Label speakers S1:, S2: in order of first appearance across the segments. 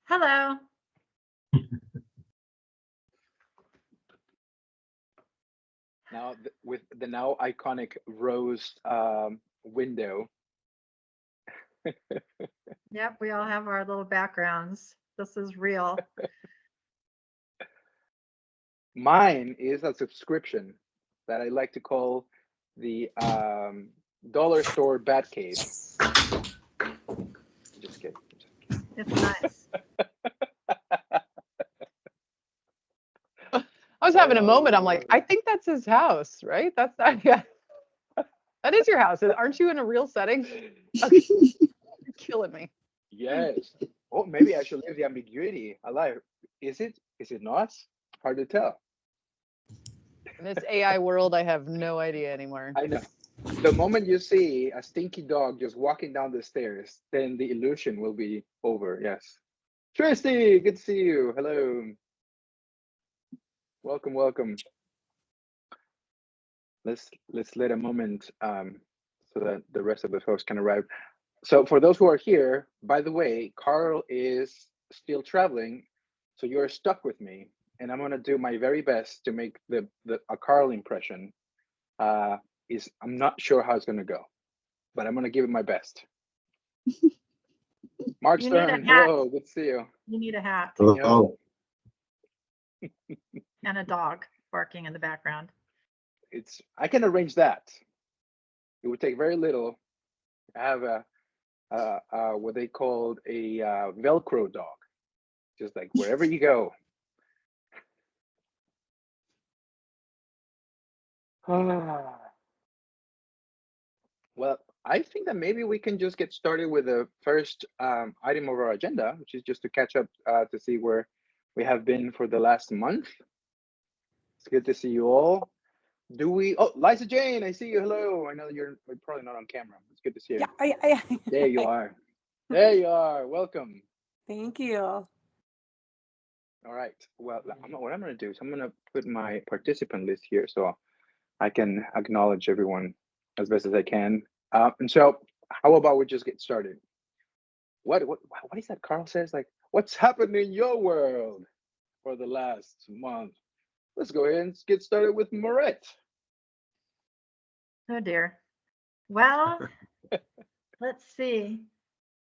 S1: Hello.
S2: Now, with the now iconic rose window.
S1: Yep, we all have our little backgrounds. This is real.
S2: Mine is a subscription that I like to call the dollar store bat cave. Just kidding.
S1: It's nice.
S3: I was having a moment. I'm like, I think that's his house, right? That's not, yeah. That is your house. Aren't you in a real setting? Okay. You're killing me.
S2: Yes. Oh, maybe I should leave the ambiguity alive. Is it? Is it not? Hard to tell.
S3: In this AI world, I have no idea anymore.
S2: I know. The moment you see a stinky dog just walking down the stairs, then the illusion will be over. Yes. Tristy, good to see you. Hello. Welcome, welcome. Let's let a moment so that the rest of the folks can arrive. So for those who are here, by the way, Carl is still traveling, so you're stuck with me, and I'm gonna do my very best to make a Carl impression. I'm not sure how it's gonna go, but I'm gonna give it my best. Mark
S1: You need a
S2: Stern,
S1: hat.
S2: hello, good to see you.
S1: You need a hat
S4: Oh,
S1: and a dog barking in the background.
S2: I can arrange that. It would take very little. I have what they called a Velcro dog, just like wherever you go. Well, I think that maybe we can just get started with the first item of our agenda, which is just to catch up to see where we have been for the last month. It's good to see you all. Oh, Liza Jane, I see you. Hello. I know you're probably not on camera. It's good to see you.
S5: Yeah,
S2: There you are. There you are. Welcome.
S5: Thank you.
S2: All right. Well, what I'm going to do is I'm going to put my participant list here so I can acknowledge everyone as best as I can. And so, how about we just get started? What is that Carl says? Like, what's happened in your world for the last month? Let's go ahead and get started with Moret.
S1: Oh dear. Well, let's see.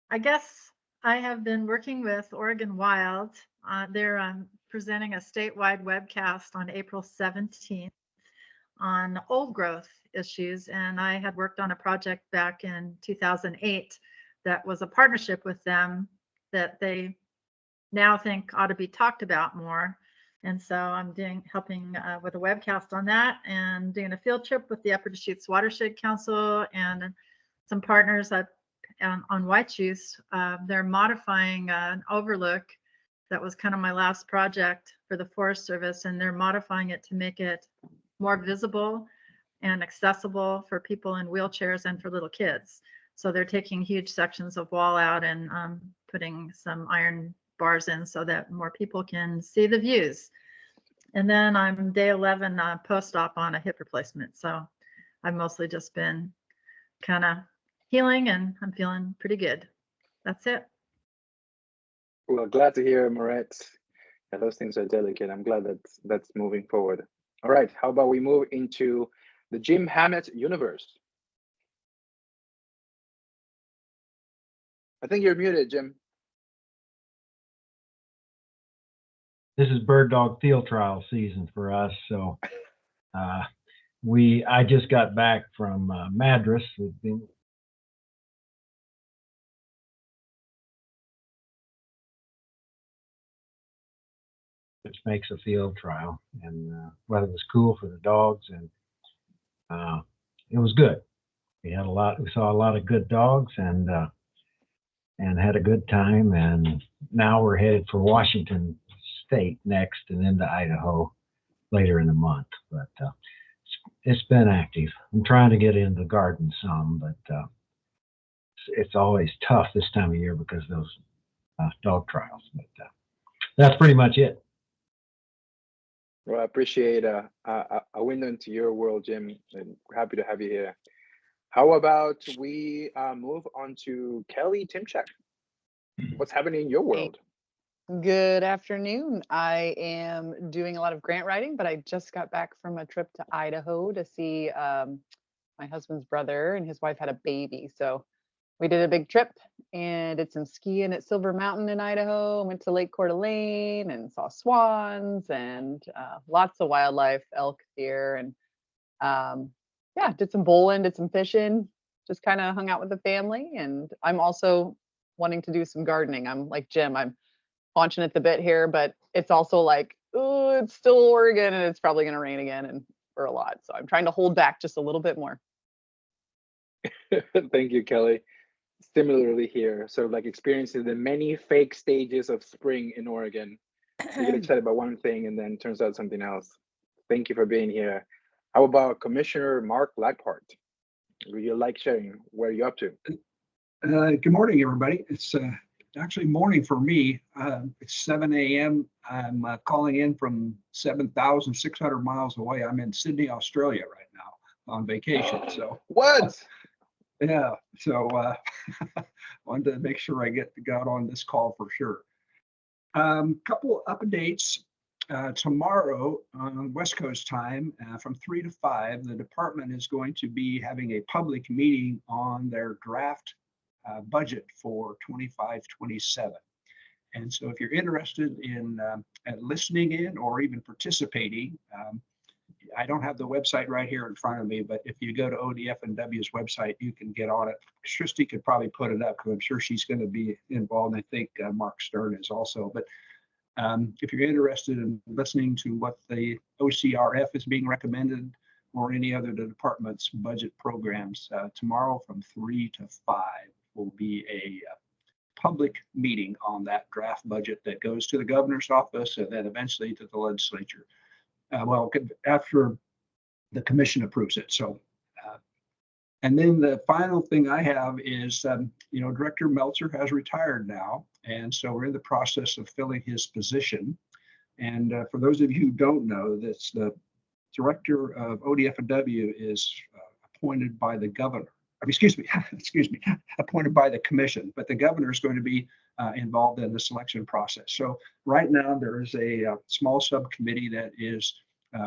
S1: I guess I have been working with Oregon Wild. They're presenting a statewide webcast on April 17th on old growth issues. And I had worked on a project back in 2008 that was a partnership with them that they now think ought to be talked about more. And so I'm helping with a webcast on that and doing a field trip with the Upper Deschutes Watershed Council and some partners on Whitejuice. They're modifying an overlook that was kind of my last project for the Forest Service, and they're modifying it to make it more visible and accessible for people in wheelchairs and for little kids. So they're taking huge sections of wall out and putting some iron bars in so that more people can see the views. And then I'm day 11 post-op on a hip replacement. So I've mostly just been kind of healing and I'm feeling pretty good. That's it.
S2: Well, glad to hear, Moret. Yeah, those things are delicate. I'm glad that's moving forward. All right, how about we move into the Jim Hammett universe? I think you're muted, Jim.
S4: this is bird dog field trial season for us. So I just got back from Madras. We've been which makes a field trial, and weather was cool for the dogs, and it was good. We saw a lot of good dogs, and had a good time. And now we're headed for Washington State next, and then to Idaho later in the month. But it's been active. I'm trying to get into the garden some, but it's always tough this time of year because of those dog trials. But that's pretty much it.
S2: Well, I appreciate a window into your world, Jim, and happy to have you here. How about we move on to Kelly Timchak? What's happening in your world?
S3: Good afternoon. I am doing a lot of grant writing, but I just got back from a trip to Idaho to see my husband's brother, and his wife had a baby. So we did a big trip and did some skiing at Silver Mountain in Idaho, went to Lake Coeur d'Alene and saw swans and lots of wildlife, elk, deer, and yeah, did some bowling, did some fishing, just kind of hung out with the family. And I'm also wanting to do some gardening. I'm like Jim, I'm launching at the bit here, but it's also like, oh, it's still Oregon and it's probably going to rain again and for a lot. So I'm trying to hold back just a little bit more.
S2: Thank you, Kelly. Similarly here, sort of like experiencing the many fake stages of spring in Oregon. You get excited about one thing and then turns out something else. Thank you for being here. How about Commissioner Mark Laphart? Would you like sharing where you're up to?
S5: Good morning, everybody. It's actually morning for me. It's 7 a.m. I'm calling in from 7,600 miles away. I'm in Sydney, Australia right now on vacation. So
S2: What?
S5: yeah, so wanted to make sure I got on this call for sure. Couple updates. Tomorrow on West Coast time from 3 to 5, the department is going to be having a public meeting on their draft budget for 25-27. And so if you're interested in listening in or even participating, I don't have the website right here in front of me, but if you go to ODF&W's website, you can get on it. Christy could probably put it up because I'm sure she's going to be involved. I think Mark Stern is also. But if you're interested in listening to what the OCRF is being recommended or any other department's budget programs, tomorrow from 3 to 5 will be a public meeting on that draft budget that goes to the governor's office and then eventually to the legislature. Well, after the commission approves it. So, and then the final thing I have is, Director Meltzer has retired now. And so we're in the process of filling his position. And for those of you who don't know, that's the director of ODF&W is appointed by the governor. Excuse me, appointed by the commission, but the governor is going to be involved in the selection process. So right now there is a small subcommittee that is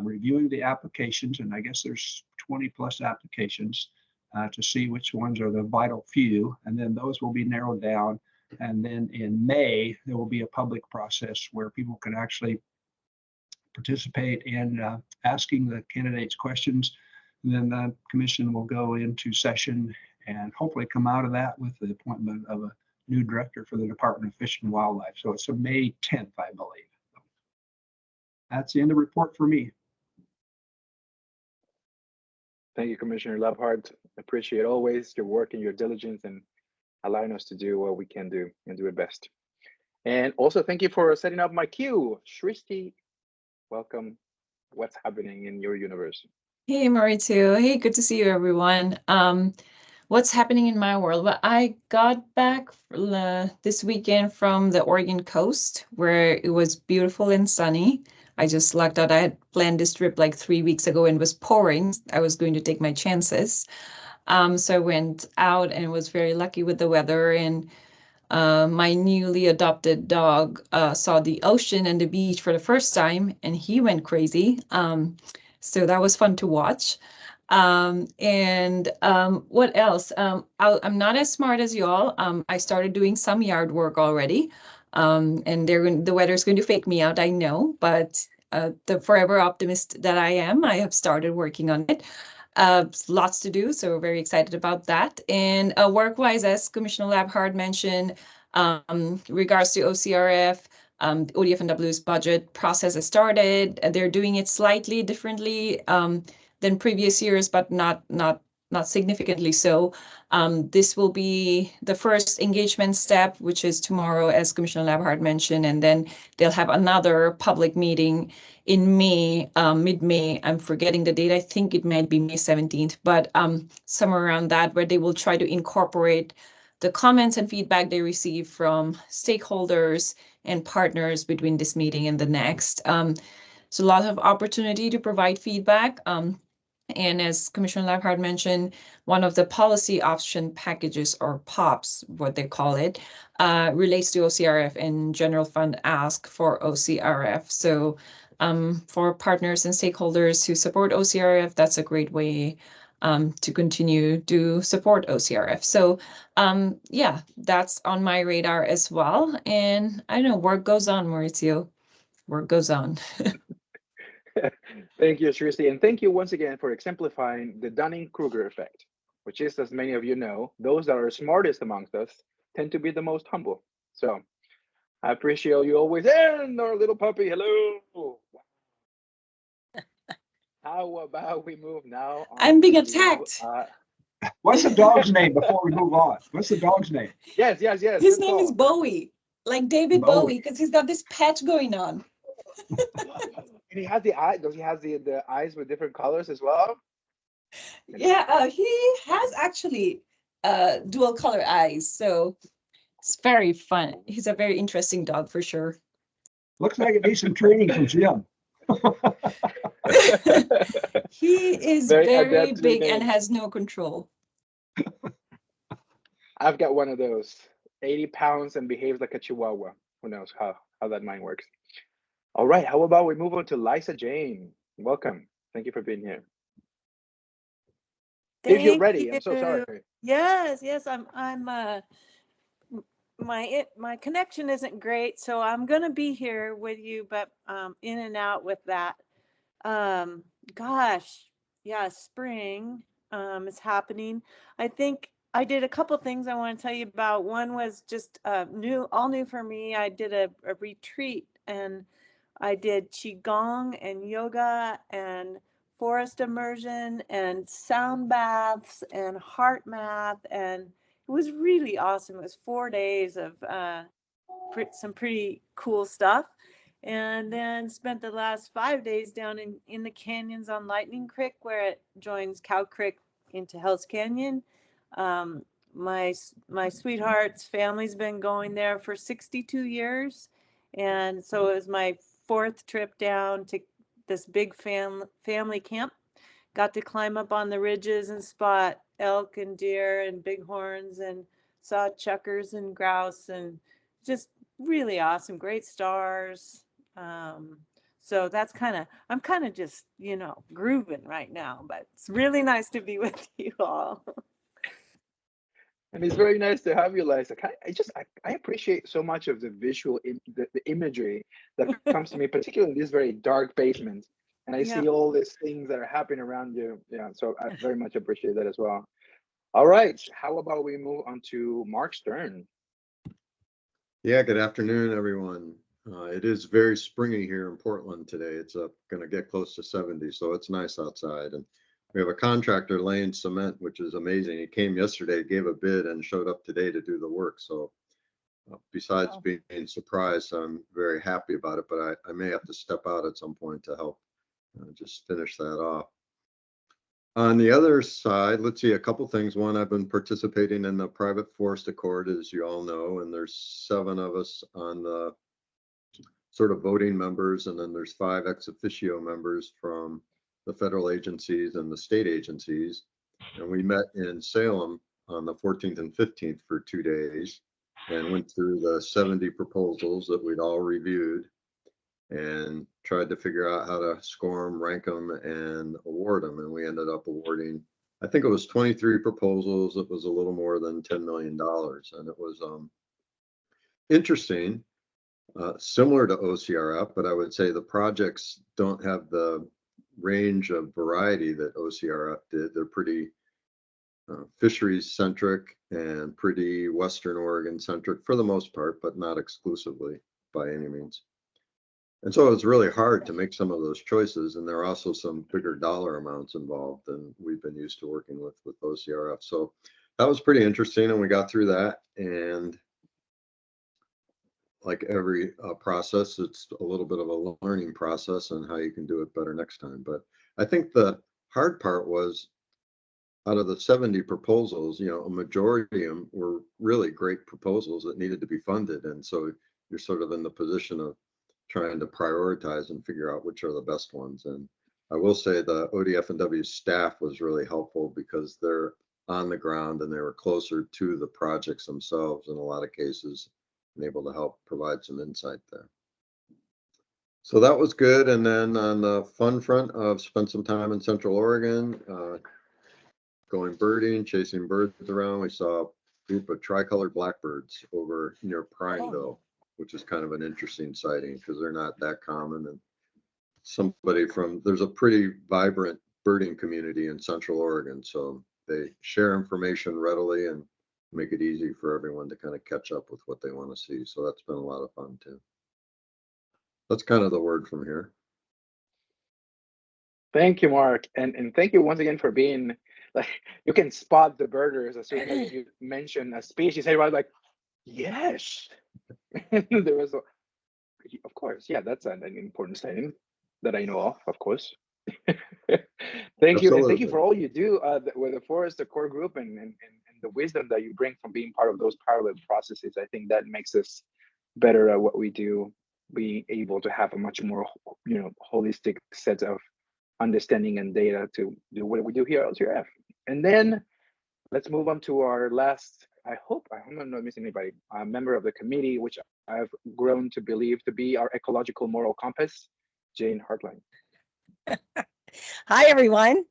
S5: reviewing the applications, and I guess there's 20 plus applications to see which ones are the vital few, and then those will be narrowed down. And then in May, there will be a public process where people can actually participate in asking the candidates questions. And then the commission will go into session and hopefully come out of that with the appointment of a new director for the Department of Fish and Wildlife. So it's May 10th, I believe. That's the end of the report for me.
S2: Thank you, Commissioner Laphart. Appreciate always your work and your diligence and allowing us to do what we can do and do it best. And also thank you for setting up my queue. Shrishti, welcome. What's happening in your universe?
S6: Hey, Mauricio. Hey, good to see you, everyone. What's happening in my world? Well, I got back this weekend from the Oregon coast where it was beautiful and sunny. I just lucked out. I had planned this trip like 3 weeks ago and it was pouring. I was going to take my chances. So I went out and was very lucky with the weather. And my newly adopted dog saw the ocean and the beach for the first time and he went crazy. So that was fun to watch. What else? I'm not as smart as y'all. I started doing some yard work already. And the weather's going to fake me out, I know, but the forever optimist that I am, I have started working on it. Lots to do, so very excited about that. And work-wise, as Commissioner Laphart mentioned, regards to OCRF, ODF&W's budget process has started. They're doing it slightly differently than previous years, but not significantly so. This will be the first engagement step, which is tomorrow, as Commissioner Laphart mentioned, and then they'll have another public meeting in May, mid-May. I'm forgetting the date. I think it might be May 17th, but somewhere around that, where they will try to incorporate the comments and feedback they receive from stakeholders and partners between this meeting and the next. So a lot of opportunity to provide feedback. And as Commissioner Lockhart mentioned, one of the policy option packages, or POPs, what they call it, relates to OCRF, and general fund ask for OCRF. So for partners and stakeholders who support OCRF, that's a great way to continue to support OCRF. So yeah, that's on my radar as well. And I know work goes on, Mauricio. Work goes on.
S2: Thank you, Tracy, and thank you once again for exemplifying the Dunning-Kruger effect, which is, as many of you know, those that are smartest amongst us tend to be the most humble. So I appreciate you always. And our little puppy, hello. How about we move now on
S6: I'm being
S2: to,
S6: attacked.
S5: What's the dog's name before we move on? What's the dog's name?
S2: yes.
S6: His
S2: good
S6: name is
S2: call.
S6: Bowie, like David
S5: Bowie.
S6: Bowie, because he's got this patch going on.
S2: And he has the eye. Does he have the eyes with different colors as well?
S6: Yeah, he has actually dual color eyes, so it's very fun. He's a very interesting dog for sure.
S5: Looks like it needs some training from Jim.
S6: He is
S2: Very
S6: very
S2: adept to
S6: big
S2: the
S6: and
S2: game.
S6: has no control.
S2: I've got one of those, 80 pounds and behaves like a chihuahua. Who knows how that mind works. All right, how about we move on to Liza Jane? Welcome. Thank you for being here. If you're
S7: Thank
S2: ready, I'm so
S7: you.
S2: sorry.
S7: Yes, my connection isn't great, so I'm gonna be here with you, but in and out with that. Gosh, yeah, spring is happening. I think I did a couple things I want to tell you about. One was just all new for me. I did a retreat, and I did qigong and yoga and forest immersion and sound baths and heart math, and it was really awesome. It was 4 days of some pretty cool stuff, and then spent the last 5 days down in the canyons on Lightning Creek, where it joins Cow Creek into Hell's Canyon. My sweetheart's family's been going there for 62 years, and so it was my fourth trip down to this big family camp. Got to climb up on the ridges and spot elk and deer and bighorns, and saw chukars and grouse, and just really awesome, great stars. So that's I'm kind of just, grooving right now, but it's really nice to be with you all.
S2: And it's very nice to have you, Liza. I appreciate so much of the visual, the imagery that comes to me, particularly in these very dark basements. And I see all these things that are happening around you. Yeah, so I very much appreciate that as well. All right, how about we move on to Mark Stern?
S8: Yeah, good afternoon, everyone. It is very springy here in Portland today. It's going to get close to 70, so it's nice outside. And we have a contractor laying cement, which is amazing. He came yesterday, gave a bid, and showed up today to do the work. So besides being surprised, I'm very happy about it, but I may have to step out at some point to help just finish that off. On the other side, let's see a couple things. One, I've been participating in the private forest accord, as you all know, and there's 7 of us on the sort of voting members, and then there's 5 ex officio members from the federal agencies and the state agencies. And we met in Salem on the 14th and 15th for 2 days and went through the 70 proposals that we'd all reviewed and tried to figure out how to score them, rank them, and award them. And we ended up awarding, I think it was 23 proposals. It was a little more than $10 million. And it was interesting, similar to OCRF, but I would say the projects don't have the range of variety that OCRF did. They're pretty fisheries centric and pretty Western Oregon centric for the most part, but not exclusively by any means. And so it's really hard to make some of those choices. And there are also some bigger dollar amounts involved than we've been used to working with OCRF. So that was pretty interesting. And we got through that. And like every process, it's a little bit of a learning process on how you can do it better next time. But I think the hard part was out of the 70 proposals, a majority of them were really great proposals that needed to be funded. And so you're sort of in the position of trying to prioritize and figure out which are the best ones. And I will say the ODF&W staff was really helpful because they're on the ground and they were closer to the projects themselves in a lot of cases and able to help provide some insight there. So that was good. And then on the fun front, I've spent some time in Central Oregon, going birding, chasing birds around. We saw a group of tricolored blackbirds over near Prineville, which is kind of an interesting sighting because they're not that common. And there's a pretty vibrant birding community in Central Oregon. So they share information readily and make it easy for everyone to kind of catch up with what they want to see. So that's been a lot of fun too. That's kind of the word from here.
S2: Thank you, Mark. And thank you once again for being like, you can spot the birders as soon as you mention a species. Everybody's like, yes. There was of course, yeah, that's an important sighting that I know of course. Thank you. And thank you for all you do with the Forest Core group and the wisdom that you bring from being part of those parallel processes. I think that makes us better at what we do, being able to have a much more, holistic set of understanding and data to do what we do here at LGRF. And then let's move on to our last, I'm not missing anybody, a member of the committee, which I've grown to believe to be our ecological moral compass, Jane Hartline.
S9: Hi, everyone.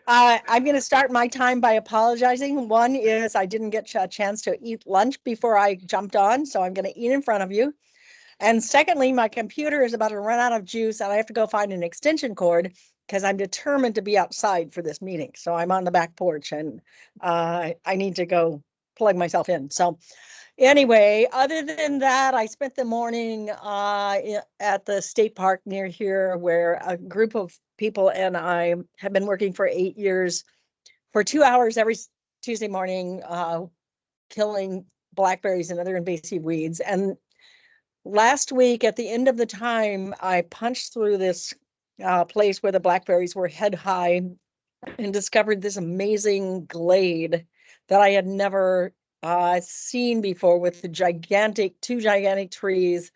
S9: I'm going to start my time by apologizing. One is I didn't get a chance to eat lunch before I jumped on, so I'm going to eat in front of you. And secondly, my computer is about to run out of juice and I have to go find an extension cord because I'm determined to be outside for this meeting. So I'm on the back porch and I need to go plug myself in. So anyway, other than that, I spent the morning at the state park near here where a group of people and I have been working for 8 years for 2 hours every Tuesday morning, killing blackberries and other invasive weeds. And last week, at the end of the time, I punched through this place where the blackberries were head high and discovered this amazing glade that I had never seen before with the two gigantic trees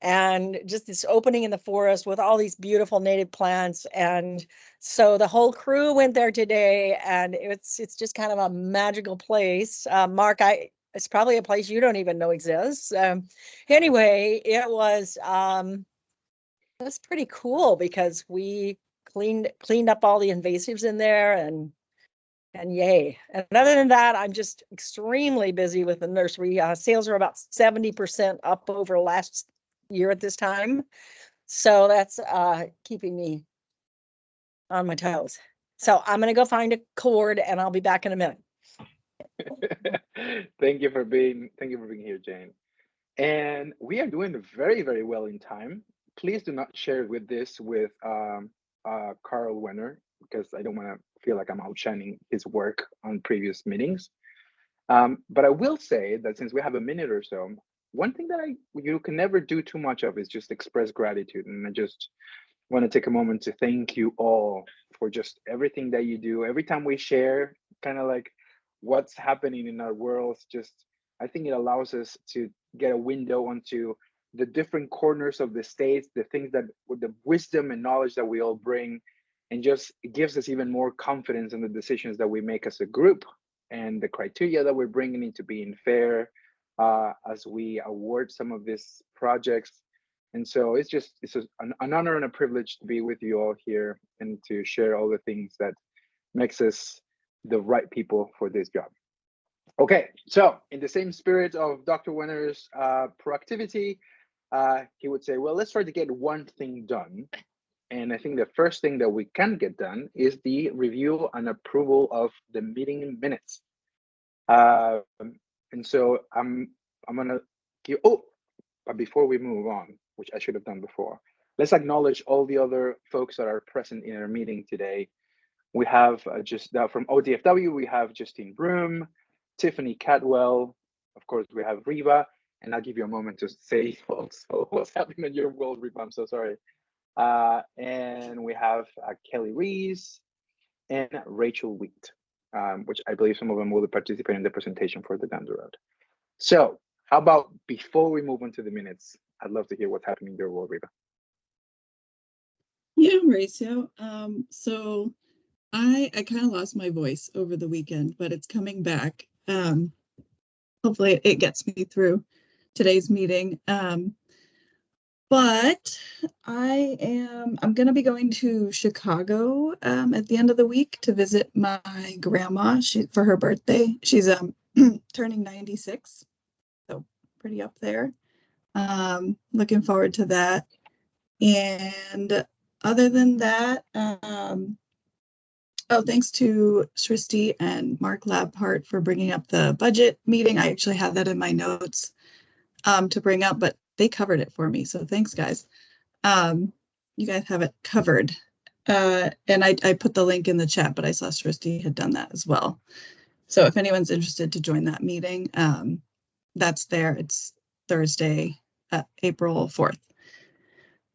S9: and just this opening in the forest with all these beautiful native plants. And so the whole crew went there today and it's just kind of a magical place. Mark, it's probably a place you don't even know exists. Anyway, it was pretty cool because we cleaned up all the invasives in there and yay. And other than that, I'm just extremely busy with the nursery. Sales are about 70% up over last year at this time. So that's keeping me on my toes. So I'm going to go find a cord and I'll be back in a minute.
S2: Thank you for being here, Jane. And we are doing very, very well in time. Please do not share with Carl Wenner, because I don't want to feel like I'm outshining his work on previous meetings. But I will say that since we have a minute or so, one thing that you can never do too much of is just express gratitude. And I just want to take a moment to thank you all for just everything that you do. Every time we share kind of like what's happening in our worlds, I think it allows us to get a window onto the different corners of the states, the things that with the wisdom and knowledge that we all bring, and just it gives us even more confidence in the decisions that we make as a group and the criteria that we're bringing into being fair as we award some of these projects. And so it's an honor and a privilege to be with you all here and to share all the things that makes us the right people for this job. Okay, so in the same spirit of Dr. Wenner's proactivity, he would say, well, let's try to get one thing done. And I think the first thing that we can get done is the review and approval of the meeting minutes. And so I'm gonna give, but before we move on, which I should have done before, let's acknowledge all the other folks that are present in our meeting today. We have from ODFW, we have Justine Broom, Tiffany Cadwell, of course, we have Riva, and I'll give you a moment to say also what's happening in your world, Riva, I'm so sorry. And we have Kelly Rees and Rachel Wheat, which I believe some of them will participate in the presentation for the down the road. So how about before we move on to the minutes, I'd love to hear what's happening in your world, Riva.
S10: Yeah, Mauricio. So I kind of lost my voice over the weekend, but it's coming back. Hopefully it gets me through today's meeting. But I'm going to be going to Chicago at the end of the week to visit my grandma for her birthday. She's turning 96, so pretty up there. Looking forward to that. And other than that, thanks to Srishti and Mark Labhart for bringing up the budget meeting. I actually had that in my notes to bring up, but they covered it for me. So thanks, guys. You guys have it covered. And I put the link in the chat, but I saw Srishti had done that as well. So if anyone's interested to join that meeting, that's there. It's Thursday, April 4th,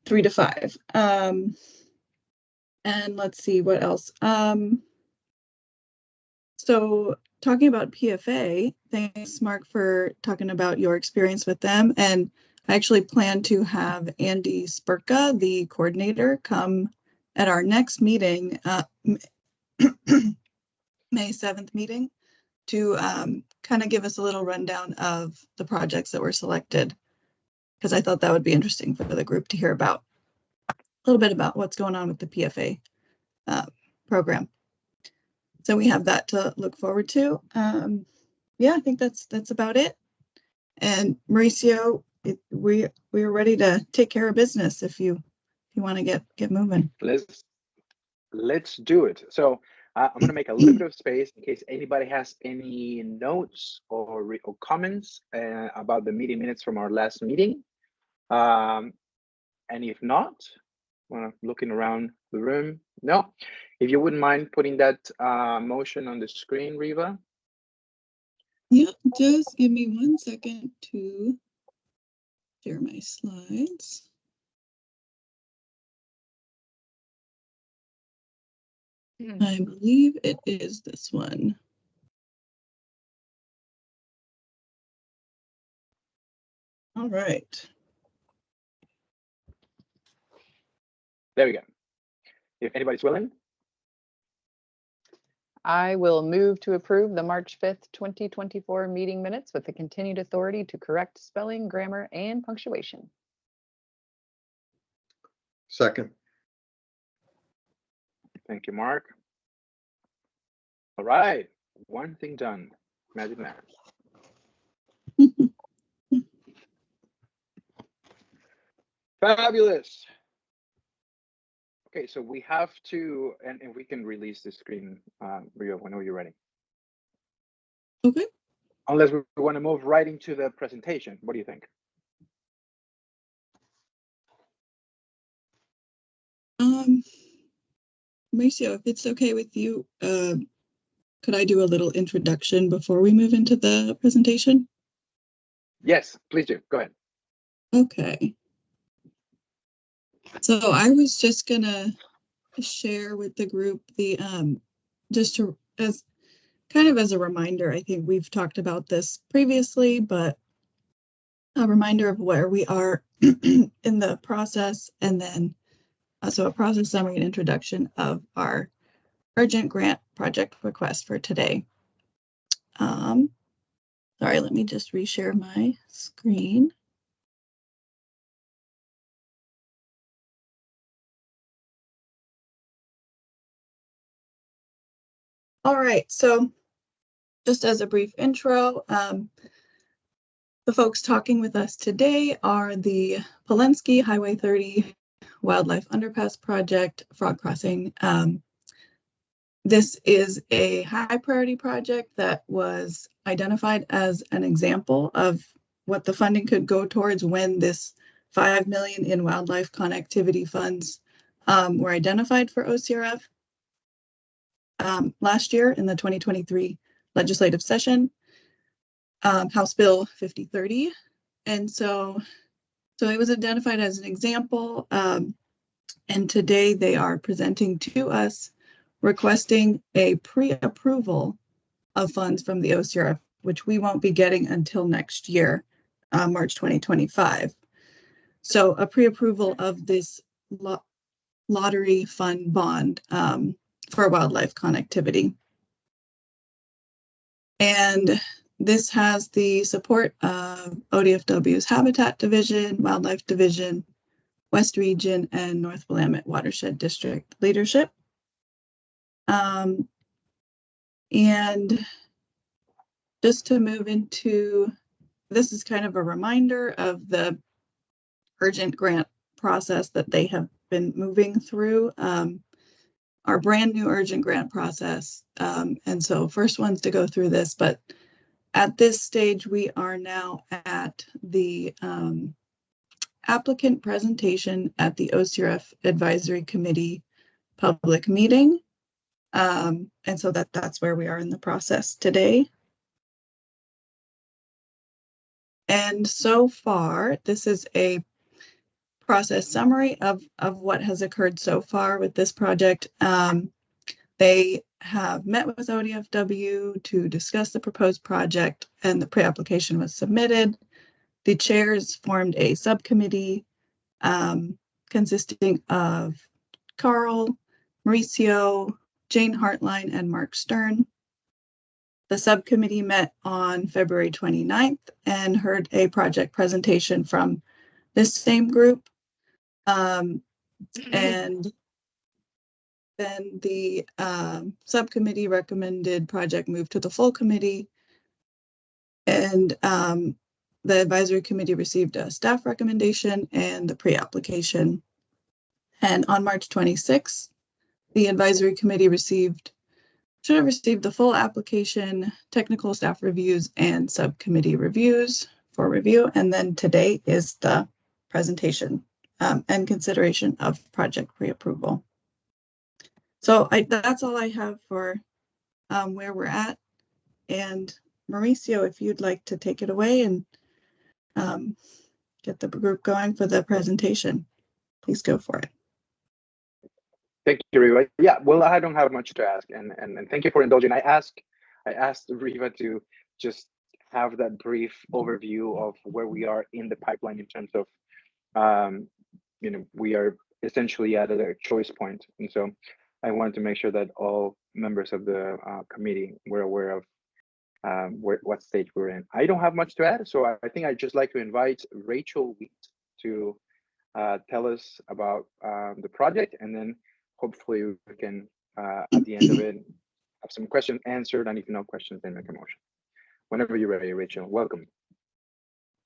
S10: 3 to 5. And let's see what else. So talking about PFA, thanks, Mark, for talking about your experience with them. And I actually plan to have Andy Spurka, the coordinator, come at our next meeting, May 7th meeting, to kind of give us a little rundown of the projects that were selected, because I thought that would be interesting for the group to hear about a little bit about what's going on with the PFA program. So we have that to look forward to. Yeah, I think that's about it. And Mauricio, we are ready to take care of business if you want to get moving.
S2: Let's do it. So I'm going to make a little bit of space in case anybody has any notes or comments about the meeting minutes from our last meeting. And if not, looking around the room, no. If you wouldn't mind putting that motion on the screen, Riva.
S10: Yeah, just give me 1 second to share my slides. I believe it is this one. All right.
S2: There we go. If anybody's willing.
S3: I will move to approve the March 5th, 2024 meeting minutes with the continued authority to correct spelling, grammar, and punctuation.
S8: Second.
S2: Thank you, Mark. All right, one thing done. Magic matters. Fabulous. Okay, so we have to, and we can release the screen, Rio, whenever you're ready.
S10: Okay.
S2: Unless we want to move right into the presentation. What do you think?
S10: Mauricio, if it's okay with you, could I do a little introduction before we move into the presentation?
S2: Yes, please do. Go ahead.
S10: Okay. So I was just gonna share with the group the just to as kind of as a reminder. I think we've talked about this previously, but a reminder of where we are in the process, and then also a process summary and introduction of our urgent grant project request for today. Sorry, let me just reshare my screen. All right, so just as a brief intro, the folks talking with us today are the Polensky Highway 30 Wildlife Underpass Project, Frog Crossing. This is a high priority project that was identified as an example of what the funding could go towards when this $5 million in wildlife connectivity funds were identified for OCRF last year in the 2023 legislative session, House Bill 5030. And so it was identified as an example, and today they are presenting to us requesting a pre-approval of funds from the OCRF, which we won't be getting until next year, March 2025. So a pre-approval of this lottery fund bond for wildlife connectivity. And this has the support of ODFW's Habitat Division, Wildlife Division, West Region, and North Willamette Watershed District leadership. And just to move into, this is kind of a reminder of the urgent grant process that they have been moving through, our brand new urgent grant process. And so first ones to go through this, but at this stage, we are now at the applicant presentation at the OCRF Advisory Committee public meeting. And so that's where we are in the process today. And so far, this is a process summary of what has occurred so far with this project. They have met with ODFW to discuss the proposed project, and the pre-application was submitted. The chairs formed a subcommittee consisting of Carl, Mauricio, Jane Hartline, and Mark Stern. The subcommittee met on February 29th and heard a project presentation from this same group. And then the subcommittee recommended project move to the full committee. And the advisory committee received a staff recommendation and the pre-application. And on March 26th, the advisory committee should have received the full application, technical staff reviews, and subcommittee reviews for review. And then today is the presentation and consideration of project pre-approval. So that's all I have for where we're at. And Mauricio, if you'd like to take it away and get the group going for the presentation, please go for it.
S2: Thank you, Riva. Yeah, well, I don't have much to ask, and thank you for indulging. I asked Riva to just have that brief overview of where we are in the pipeline in terms of, we are essentially at a choice point, and so I wanted to make sure that all members of the committee were aware of what stage we're in. I don't have much to add, so I think I'd just like to invite Rachel Wheat to tell us about the project, and then hopefully we can, at the end of it, have some questions answered, and if no questions, then make a motion. Whenever you're ready, Rachel, welcome.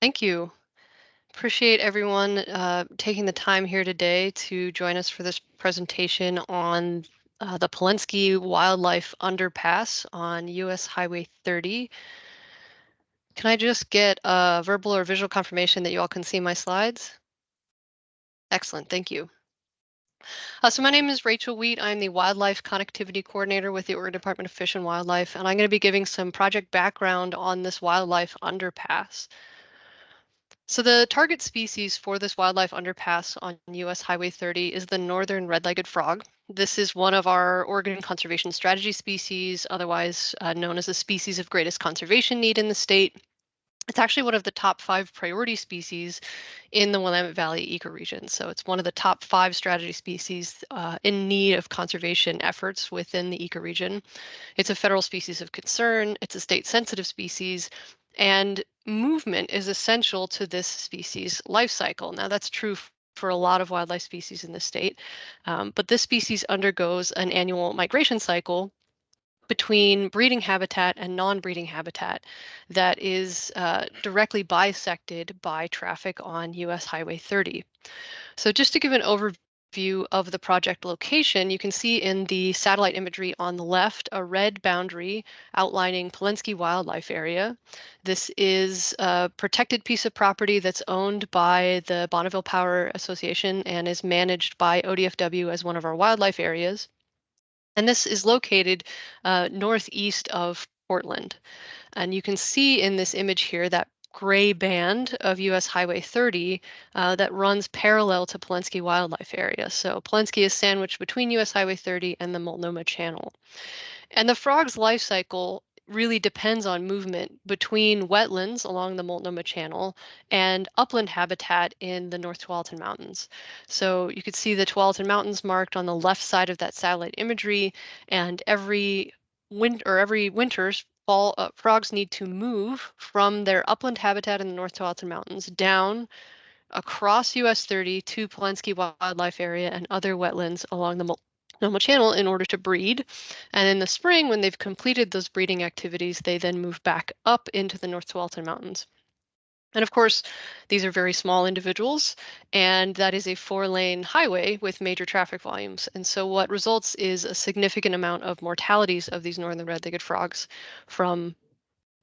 S11: Thank you. Appreciate everyone taking the time here today to join us for this presentation on the Polensky Wildlife Underpass on US Highway 30. Can I just get a verbal or visual confirmation that you all can see my slides? Excellent, thank you. So my name is Rachel Wheat. I'm the Wildlife Connectivity Coordinator with the Oregon Department of Fish and Wildlife, and I'm going to be giving some project background on this wildlife underpass. So the target species for this wildlife underpass on US Highway 30 is the northern red-legged frog. This is one of our Oregon Conservation Strategy species, otherwise known as a species of greatest conservation need in the state. It's actually one of the top 5 priority species in the Willamette Valley ecoregion. So it's one of the top 5 strategy species in need of conservation efforts within the ecoregion. It's a federal species of concern. It's a state sensitive species, and movement is essential to this species life cycle. Now that's true for a lot of wildlife species in the state, but this species undergoes an annual migration cycle between breeding habitat and non-breeding habitat that is directly bisected by traffic on US Highway 30. So just to give an overview of the project location, you can see in the satellite imagery on the left a red boundary outlining Polensky Wildlife Area. This is a protected piece of property that's owned by the Bonneville Power Association and is managed by ODFW as one of our wildlife areas. And this is located northeast of Portland. And you can see in this image here that gray band of US Highway 30 that runs parallel to Polensky Wildlife Area. So Polensky is sandwiched between US Highway 30 and the Multnomah Channel. And the frog's life cycle really depends on movement between wetlands along the Multnomah Channel and upland habitat in the North Tualatin Mountains. So you could see the Tualatin Mountains marked on the left side of that satellite imagery, and every winter, frogs need to move from their upland habitat in the North Tualatin Mountains down across US 30 to Polensky Wildlife Area and other wetlands along the Multnomah Channel in order to breed. And in the spring, when they've completed those breeding activities, they then move back up into the North Tualatin Mountains. And of course, these are very small individuals, and that is a 4-lane highway with major traffic volumes. And so what results is a significant amount of mortalities of these northern red-legged frogs from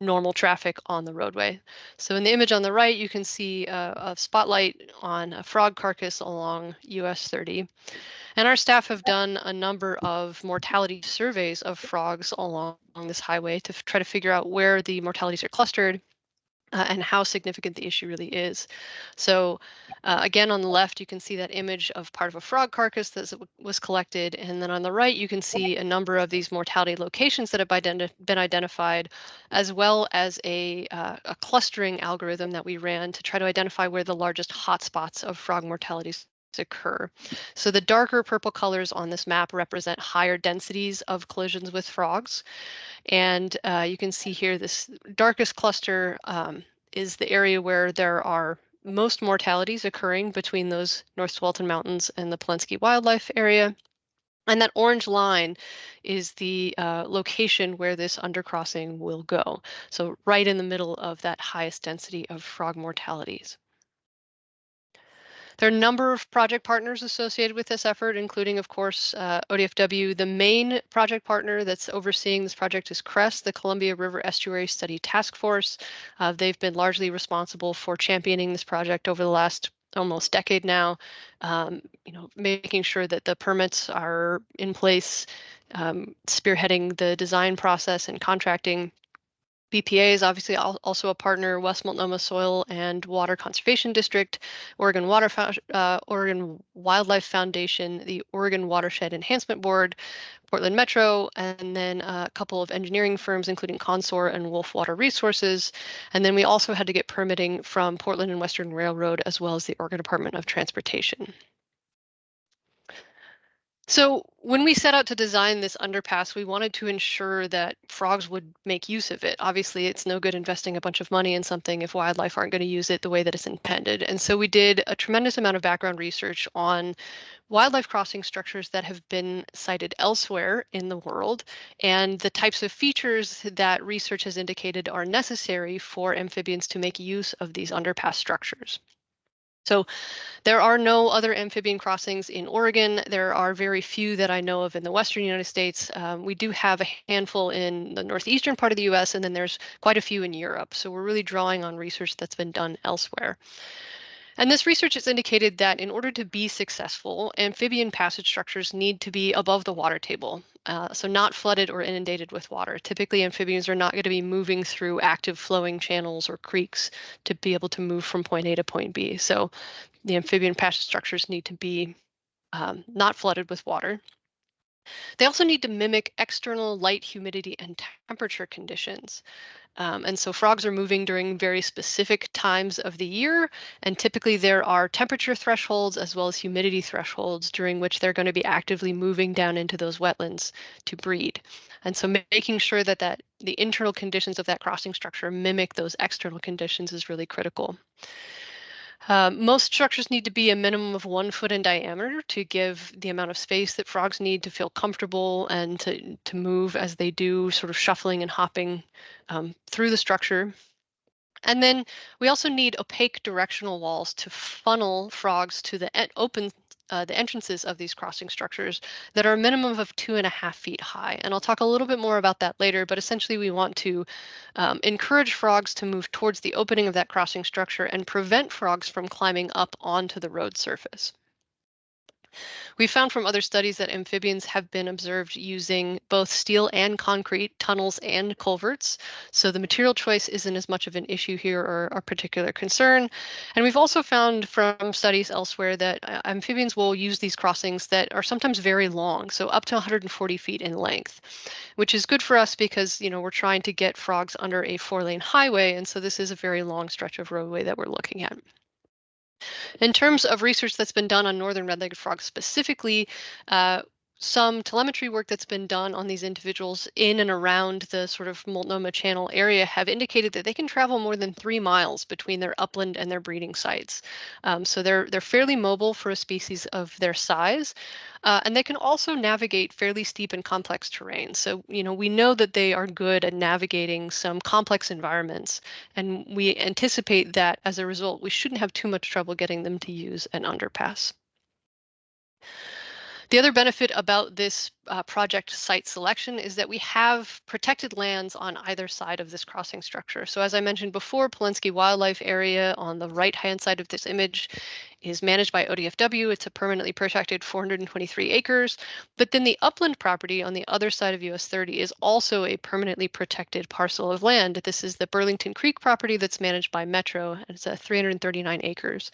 S11: normal traffic on the roadway. So in the image on the right, you can see a spotlight on a frog carcass along US 30. And our staff have done a number of mortality surveys of frogs along this highway to try to figure out where the mortalities are clustered and how significant the issue really is. So again, on the left, you can see that image of part of a frog carcass that was collected. And then on the right, you can see a number of these mortality locations that have been identified, as well as a clustering algorithm that we ran to try to identify where the largest hotspots of frog mortalities occur. So the darker purple colors on this map represent higher densities of collisions with frogs. And you can see here this darkest cluster is the area where there are most mortalities occurring between those North Tualatin Mountains and the Polensky Wildlife Area. And that orange line is the location where this undercrossing will go. So right in the middle of that highest density of frog mortalities. There are a number of project partners associated with this effort, including, of course, ODFW. The main project partner that's overseeing this project is CREST, the Columbia River Estuary Study Task Force. They've been largely responsible for championing this project over the last almost decade now, making sure that the permits are in place, spearheading the design process and contracting. BPA is obviously also a partner, West Multnomah Soil and Water Conservation District, Oregon Wildlife Foundation, the Oregon Watershed Enhancement Board, Portland Metro, and then a couple of engineering firms, including Consor and Wolf Water Resources. And then we also had to get permitting from Portland and Western Railroad, as well as the Oregon Department of Transportation. So when we set out to design this underpass, we wanted to ensure that frogs would make use of it. Obviously, it's no good investing a bunch of money in something if wildlife aren't going to use it the way that it's intended. And so we did a tremendous amount of background research on wildlife crossing structures that have been cited elsewhere in the world and the types of features that research has indicated are necessary for amphibians to make use of these underpass structures. So there are no other amphibian crossings in Oregon. There are very few that I know of in the Western United States. We do have a handful in the northeastern part of the US, and then there's quite a few in Europe. So we're really drawing on research that's been done elsewhere. And this research has indicated that in order to be successful, amphibian passage structures need to be above the water table, so not flooded or inundated with water. Typically, amphibians are not going to be moving through active flowing channels or creeks to be able to move from point A to point B. So the amphibian passage structures need to be not flooded with water. They also need to mimic external light, humidity, and temperature conditions. And so frogs are moving during very specific times of the year, and typically there are temperature thresholds as well as humidity thresholds during which they're going to be actively moving down into those wetlands to breed. And so making sure that the internal conditions of that crossing structure mimic those external conditions is really critical. Most structures need to be a minimum of 1 foot in diameter to give the amount of space that frogs need to feel comfortable and to move as they do, sort of shuffling and hopping through the structure. And then we also need opaque directional walls to funnel frogs to the the entrances of these crossing structures that are a minimum of 2.5 feet high. And I'll talk a little bit more about that later, but essentially we want to encourage frogs to move towards the opening of that crossing structure and prevent frogs from climbing up onto the road surface. We found from other studies that amphibians have been observed using both steel and concrete tunnels and culverts. So the material choice isn't as much of an issue here or a particular concern. And we've also found from studies elsewhere that amphibians will use these crossings that are sometimes very long, so up to 140 feet in length, which is good for us because, you know, we're trying to get frogs under a 4-lane highway. And so this is a very long stretch of roadway that we're looking at. In terms of research that's been done on northern red-legged frogs specifically, some telemetry work that's been done on these individuals in and around the sort of Multnomah Channel area have indicated that they can travel more than 3 miles between their upland and their breeding sites. So they're fairly mobile for a species of their size. And they can also navigate fairly steep and complex terrain. So, you know, we know that they are good at navigating some complex environments, and we anticipate that as a result, we shouldn't have too much trouble getting them to use an underpass. The other benefit about this project site selection is that we have protected lands on either side of this crossing structure. So as I mentioned before, Polensky Wildlife Area on the right-hand side of this image is managed by ODFW. It's a permanently protected 423 acres. But then the upland property on the other side of US 30 is also a permanently protected parcel of land. This is the Burlington Creek property that's managed by Metro, and it's 339 acres.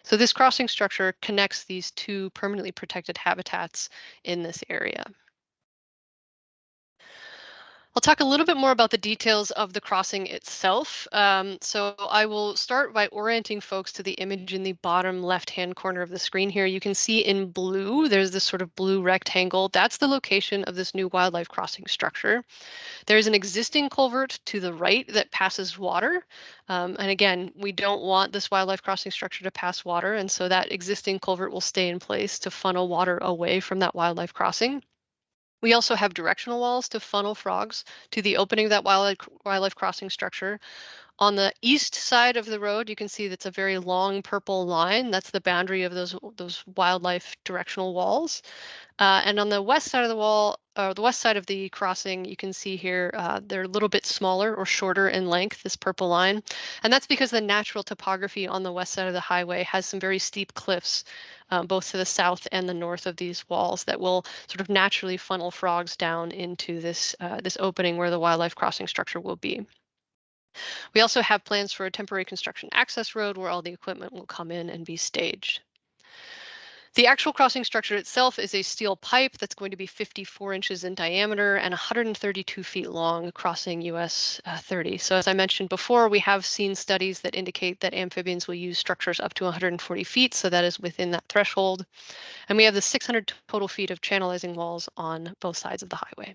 S11: So this crossing structure connects these two permanently protected habitats in this area. I'll talk a little bit more about the details of the crossing itself. So I will start by orienting folks to the image in the bottom left-hand corner of the screen here. You can see in blue, there's this sort of blue rectangle. That's the location of this new wildlife crossing structure. There's an existing culvert to the right that passes water. And again, we don't want this wildlife crossing structure to pass water. And so that existing culvert will stay in place to funnel water away from that wildlife crossing. We also have directional walls to funnel frogs to the opening of that wildlife crossing structure. On the east side of the road, you can see that's a very long purple line. That's the boundary of those wildlife directional walls. And on the west side of the wall, or the west side of the crossing, you can see here, they're a little bit smaller or shorter in length, this purple line. And that's because the natural topography on the west side of the highway has some very steep cliffs, both to the south and the north of these walls that will sort of naturally funnel frogs down into this, this opening where the wildlife crossing structure will be. We also have plans for a temporary construction access road where all the equipment will come in and be staged. The actual crossing structure itself is a steel pipe that's going to be 54 inches in diameter and 132 feet long, crossing US 30. So as I mentioned before, we have seen studies that indicate that amphibians will use structures up to 140 feet, so that is within that threshold. And we have the 600 total feet of channelizing walls on both sides of the highway.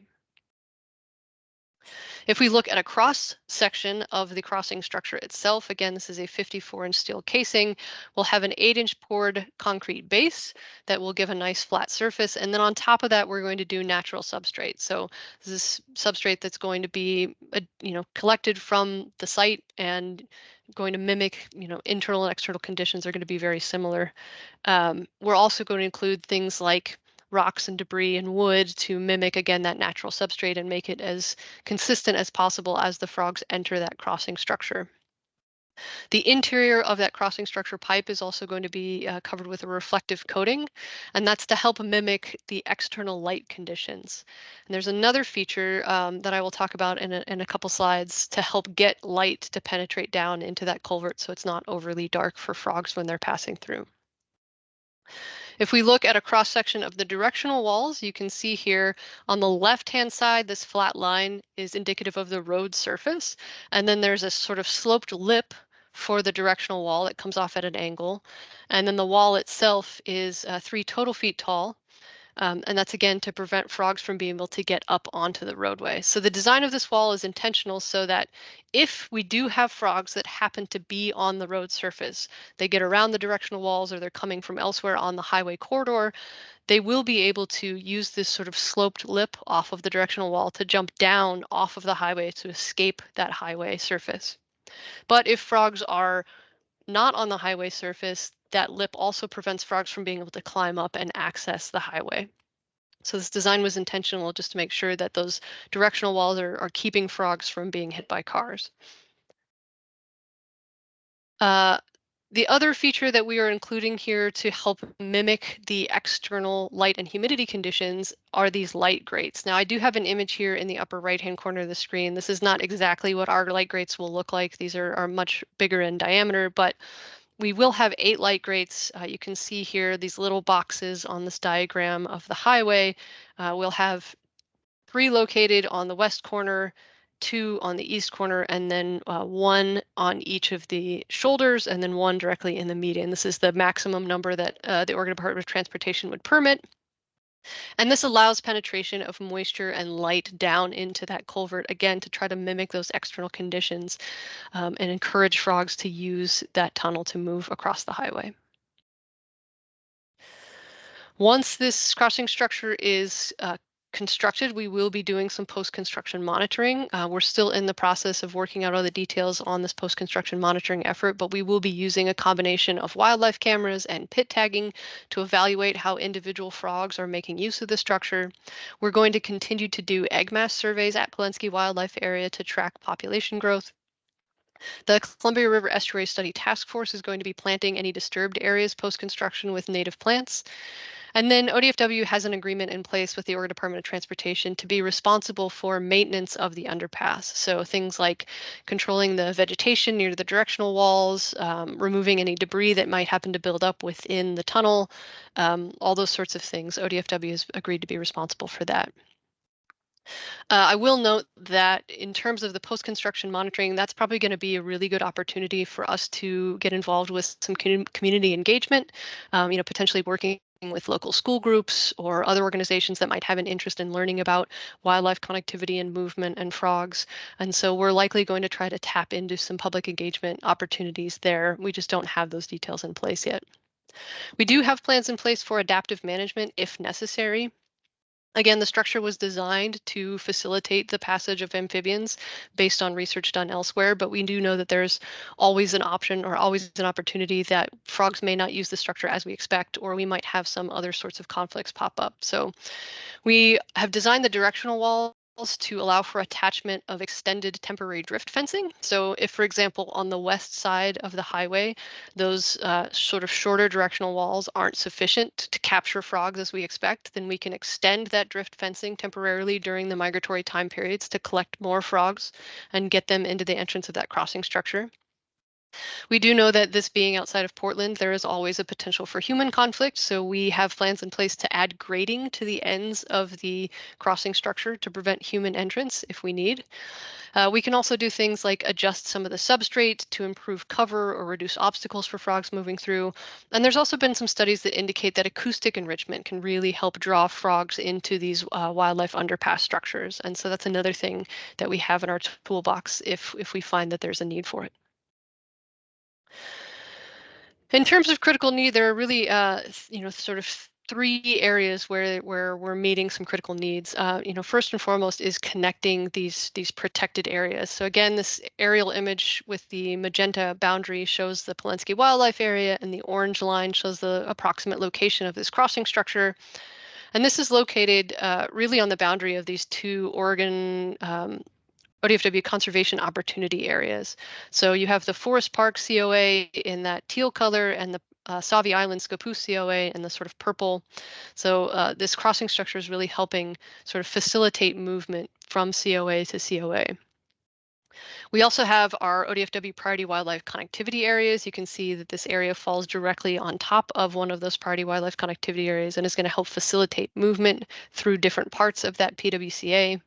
S11: If we look at a cross section of the crossing structure itself, again, this is a 54-inch steel casing. We'll have an 8-inch poured concrete base that will give a nice flat surface. And then on top of that, we're going to do natural substrate. So this is substrate that's going to be, collected from the site and going to mimic, internal and external conditions are going to be very similar. We're also going to include things like rocks and debris and wood to mimic, again, that natural substrate and make it as consistent as possible as the frogs enter that crossing structure. The interior of that crossing structure pipe is also going to be covered with a reflective coating, and that's to help mimic the external light conditions. And there's another feature that I will talk about in a couple slides to help get light to penetrate down into that culvert so it's not overly dark for frogs when they're passing through. If we look at a cross section of the directional walls, you can see here on the left-hand side, this flat line is indicative of the road surface. And then there's a sort of sloped lip for the directional wall that comes off at an angle. And then the wall itself is 3 total feet tall. And that's again to prevent frogs from being able to get up onto the roadway. So the design of this wall is intentional so that if we do have frogs that happen to be on the road surface, they get around the directional walls or they're coming from elsewhere on the highway corridor, they will be able to use this sort of sloped lip off of the directional wall to jump down off of the highway to escape that highway surface. But if frogs are not on the highway surface, that lip also prevents frogs from being able to climb up and access the highway. So this design was intentional just to make sure that those directional walls are keeping frogs from being hit by cars. The other feature that we are including here to help mimic the external light and humidity conditions are these light grates. Now I do have an image here in the upper right-hand corner of the screen. This is not exactly what our light grates will look like. These are much bigger in diameter, but we will have 8 light grates. You can see here these little boxes on this diagram of the highway. We'll have 3 located on the west corner, 2 on the east corner, and then 1 on each of the shoulders, and then 1 directly in the median. This is the maximum number that the Oregon Department of Transportation would permit. And this allows penetration of moisture and light down into that culvert, again, to try to mimic those external conditions and encourage frogs to use that tunnel to move across the highway. Once this crossing structure is constructed, we will be doing some post-construction monitoring. We're still in the process of working out all the details on this post-construction monitoring effort, but we will be using a combination of wildlife cameras and pit tagging to evaluate how individual frogs are making use of the structure. We're going to continue to do egg mass surveys at Polunsky Wildlife Area to track population growth. The Columbia River Estuary Study Task Force is going to be planting any disturbed areas post-construction with native plants. And then ODFW has an agreement in place with the Oregon Department of Transportation to be responsible for maintenance of the underpass. So things like controlling the vegetation near the directional walls, removing any debris that might happen to build up within the tunnel, all those sorts of things. ODFW has agreed to be responsible for that. I will note that in terms of the post-construction monitoring, that's probably going to be a really good opportunity for us to get involved with some community engagement, potentially working with local school groups or other organizations that might have an interest in learning about wildlife connectivity and movement and frogs. And so we're likely going to try to tap into some public engagement opportunities there. We just don't have those details in place yet. We do have plans in place for adaptive management if necessary. Again, the structure was designed to facilitate the passage of amphibians based on research done elsewhere, but we do know that there's always an option or always an opportunity that frogs may not use the structure as we expect, or we might have some other sorts of conflicts pop up. So we have designed the directional walls to allow for attachment of extended temporary drift fencing. So if, for example, on the west side of the highway, those sort of shorter directional walls aren't sufficient to capture frogs as we expect, then we can extend that drift fencing temporarily during the migratory time periods to collect more frogs and get them into the entrance of that crossing structure. We do know that this being outside of Portland, there is always a potential for human conflict, so we have plans in place to add grading to the ends of the crossing structure to prevent human entrance if we need. We can also do things like adjust some of the substrate to improve cover or reduce obstacles for frogs moving through. And there's also been some studies that indicate that acoustic enrichment can really help draw frogs into these wildlife underpass structures. And so that's another thing that we have in our toolbox if we find that there's a need for it. In terms of critical need, there are really, sort of 3 areas where we're meeting some critical needs. First and foremost is connecting these protected areas. So again, this aerial image with the magenta boundary shows the Polunsky Wildlife Area, and the orange line shows the approximate location of this crossing structure. And this is located really on the boundary of these 2 Oregon ODFW conservation opportunity areas. So you have the Forest Park COA in that teal color and the Sauvie Island Scappoose COA in the sort of purple. So this crossing structure is really helping sort of facilitate movement from COA to COA. We also have our ODFW priority wildlife connectivity areas. You can see that this area falls directly on top of one of those priority wildlife connectivity areas and is going to help facilitate movement through different parts of that PWCA.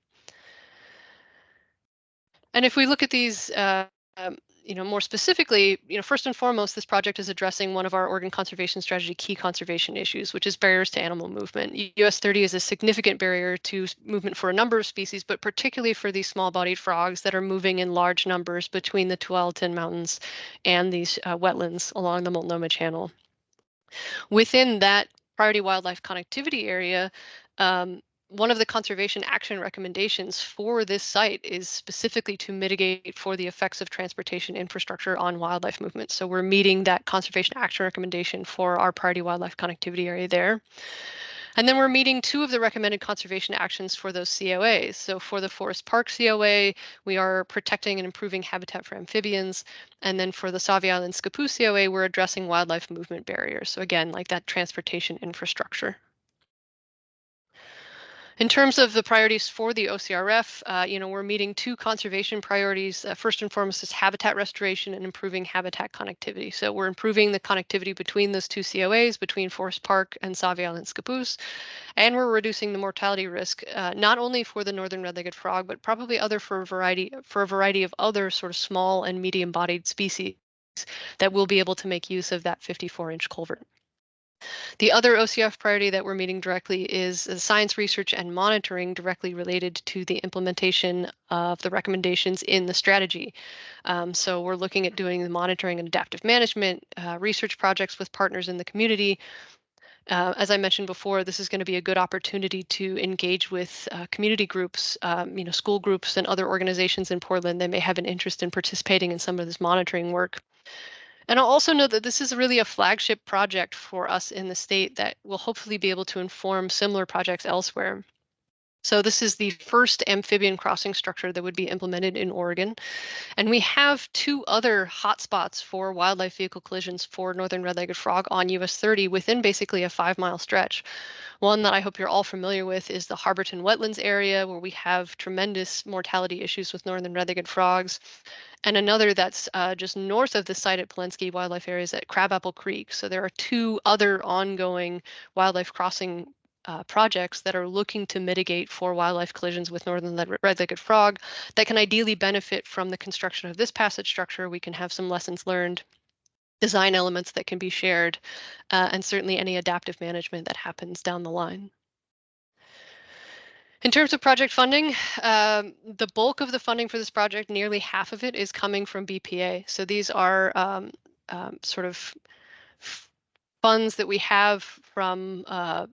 S11: And if we look at these, more specifically, first and foremost, this project is addressing one of our Oregon Conservation Strategy key conservation issues, which is barriers to animal movement. US 30 is a significant barrier to movement for a number of species, but particularly for these small-bodied frogs that are moving in large numbers between the Tualatin Mountains and these wetlands along the Multnomah Channel. Within that priority wildlife connectivity area, one of the conservation action recommendations for this site is specifically to mitigate for the effects of transportation infrastructure on wildlife movement. So we're meeting that conservation action recommendation for our priority wildlife connectivity area there. And then we're meeting 2 of the recommended conservation actions for those COAs. So for the Forest Park COA, we are protecting and improving habitat for amphibians. And then for the Sauvie Island Scapoo COA, we're addressing wildlife movement barriers. So again, like that transportation infrastructure. In terms of the priorities for the OCRF, we're meeting 2 conservation priorities. First and foremost is habitat restoration and improving habitat connectivity. So we're improving the connectivity between those 2 COAs, between Forest Park and Sauvie Island Scappoose, and we're reducing the mortality risk, not only for the northern red-legged frog, but probably for a variety of other sort of small and medium-bodied species that will be able to make use of that 54-inch culvert. The other OCF priority that we're meeting directly is science research and monitoring directly related to the implementation of the recommendations in the strategy. So we're looking at doing the monitoring and adaptive management, research projects with partners in the community. As I mentioned before, this is going to be a good opportunity to engage with community groups, school groups and other organizations in Portland that may have an interest in participating in some of this monitoring work. And I'll also note that this is really a flagship project for us in the state that will hopefully be able to inform similar projects elsewhere. So this is the first amphibian crossing structure that would be implemented in Oregon. And we have 2 other hotspots for wildlife vehicle collisions for northern red-legged frog on US 30 within basically a 5-mile stretch. One that I hope you're all familiar with is the Harborton Wetlands area, where we have tremendous mortality issues with northern red-legged frogs. And another that's just north of the site at Polensky Wildlife Area is at Crabapple Creek. So there are 2 other ongoing wildlife crossing projects that are looking to mitigate for wildlife collisions with northern red-legged frog that can ideally benefit from the construction of this passage structure. We can have some lessons learned, design elements that can be shared, and certainly any adaptive management that happens down the line. In terms of project funding, the bulk of the funding for this project, nearly half of it, is coming from BPA. So these are sort of funds that we have from a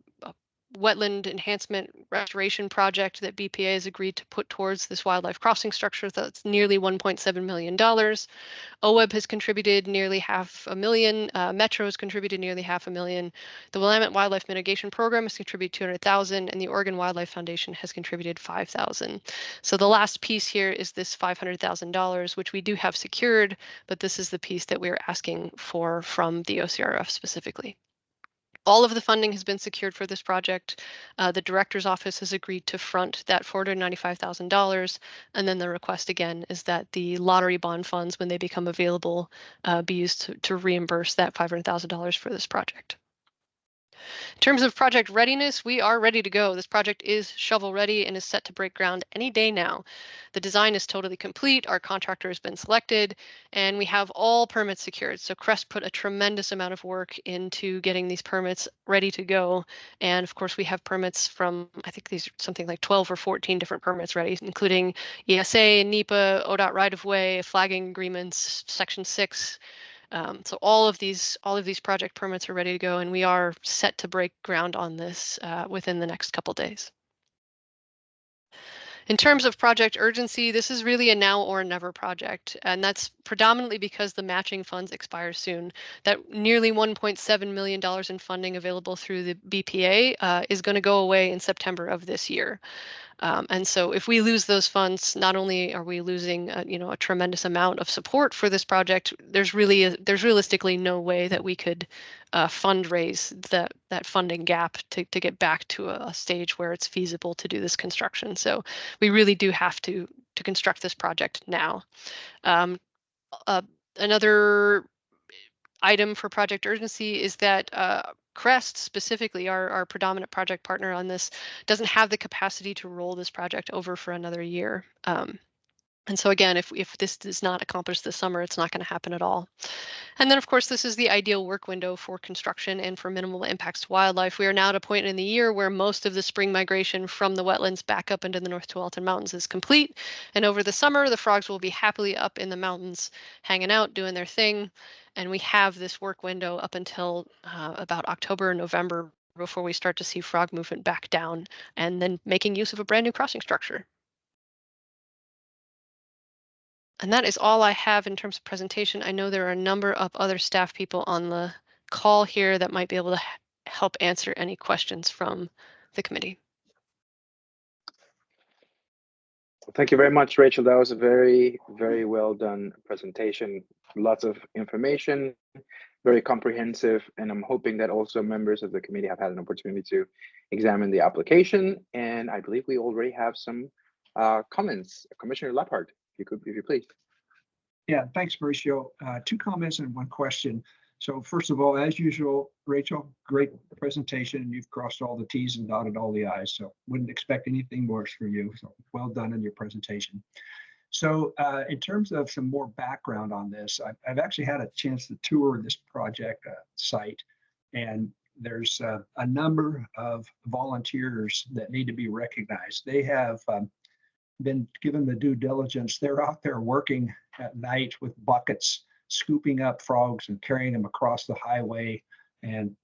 S11: wetland enhancement restoration project that BPA has agreed to put towards this wildlife crossing structure. That's nearly $1.7 million. OWEB has contributed nearly $500,000. Metro has contributed nearly $500,000. The Willamette Wildlife Mitigation Program has contributed $200,000, and the Oregon Wildlife Foundation has contributed $5,000. So the last piece here is this $500,000, which we do have secured, but this is the piece that we are asking for from the OCRF specifically. All of the funding has been secured for this project. The director's office has agreed to front that $495,000. And then the request again is that the lottery bond funds, when they become available, be used to reimburse that $500,000 for this project. In terms of project readiness, we are ready to go. This project is shovel ready and is set to break ground any day now. The design is totally complete. Our contractor has been selected and we have all permits secured. So Crest put a tremendous amount of work into getting these permits ready to go. And of course, we have permits from, I think these are something like 12 or 14 different permits ready, including ESA, NEPA, ODOT right-of-way, flagging agreements, Section 6. So all of these project permits are ready to go, and we are set to break ground on this within the next couple days. In terms of project urgency, this is really a now or never project, and that's predominantly because the matching funds expire soon. That nearly $1.7 million in funding available through the BPA is going to go away in September of this year. And so if we lose those funds, not only are we losing a tremendous amount of support for this project, there's realistically no way that we could fundraise that funding gap to get back to a stage where it's feasible to do this construction. So we really do have to construct this project now. Another item for project urgency is that Crest, specifically our predominant project partner on this, doesn't have the capacity to roll this project over for another year. And so again, if this does not accomplish this summer, it's not going to happen at all. And then, of course, this is the ideal work window for construction and for minimal impacts to wildlife. We are now at a point in the year where most of the spring migration from the wetlands back up into the North Tualatin Mountains is complete. And over the summer, the frogs will be happily up in the mountains, hanging out, doing their thing. And we have this work window up until about October and November before we start to see frog movement back down and then making use of a brand new crossing structure. And that is all I have in terms of presentation. I know there are a number of other staff people on the call here that might be able to help answer any questions from the committee.
S2: Thank you very much, Rachel. That was a very, very well done presentation. Lots of information, very comprehensive, and I'm hoping that also members of the committee have had an opportunity to examine the application. And I believe we already have some comments. Commissioner Leppard, if you please.
S5: Yeah, thanks, Mauricio. 2 comments and 1 question. So first of all, as usual, Rachel, great presentation. You've crossed all the T's and dotted all the I's, so wouldn't expect anything worse for you. So well done in your presentation. So in terms of some more background on this, I've actually had a chance to tour this project site, and there's a number of volunteers that need to be recognized. They have been given the due diligence. They're out there working at night with buckets, scooping up frogs and carrying them across the highway and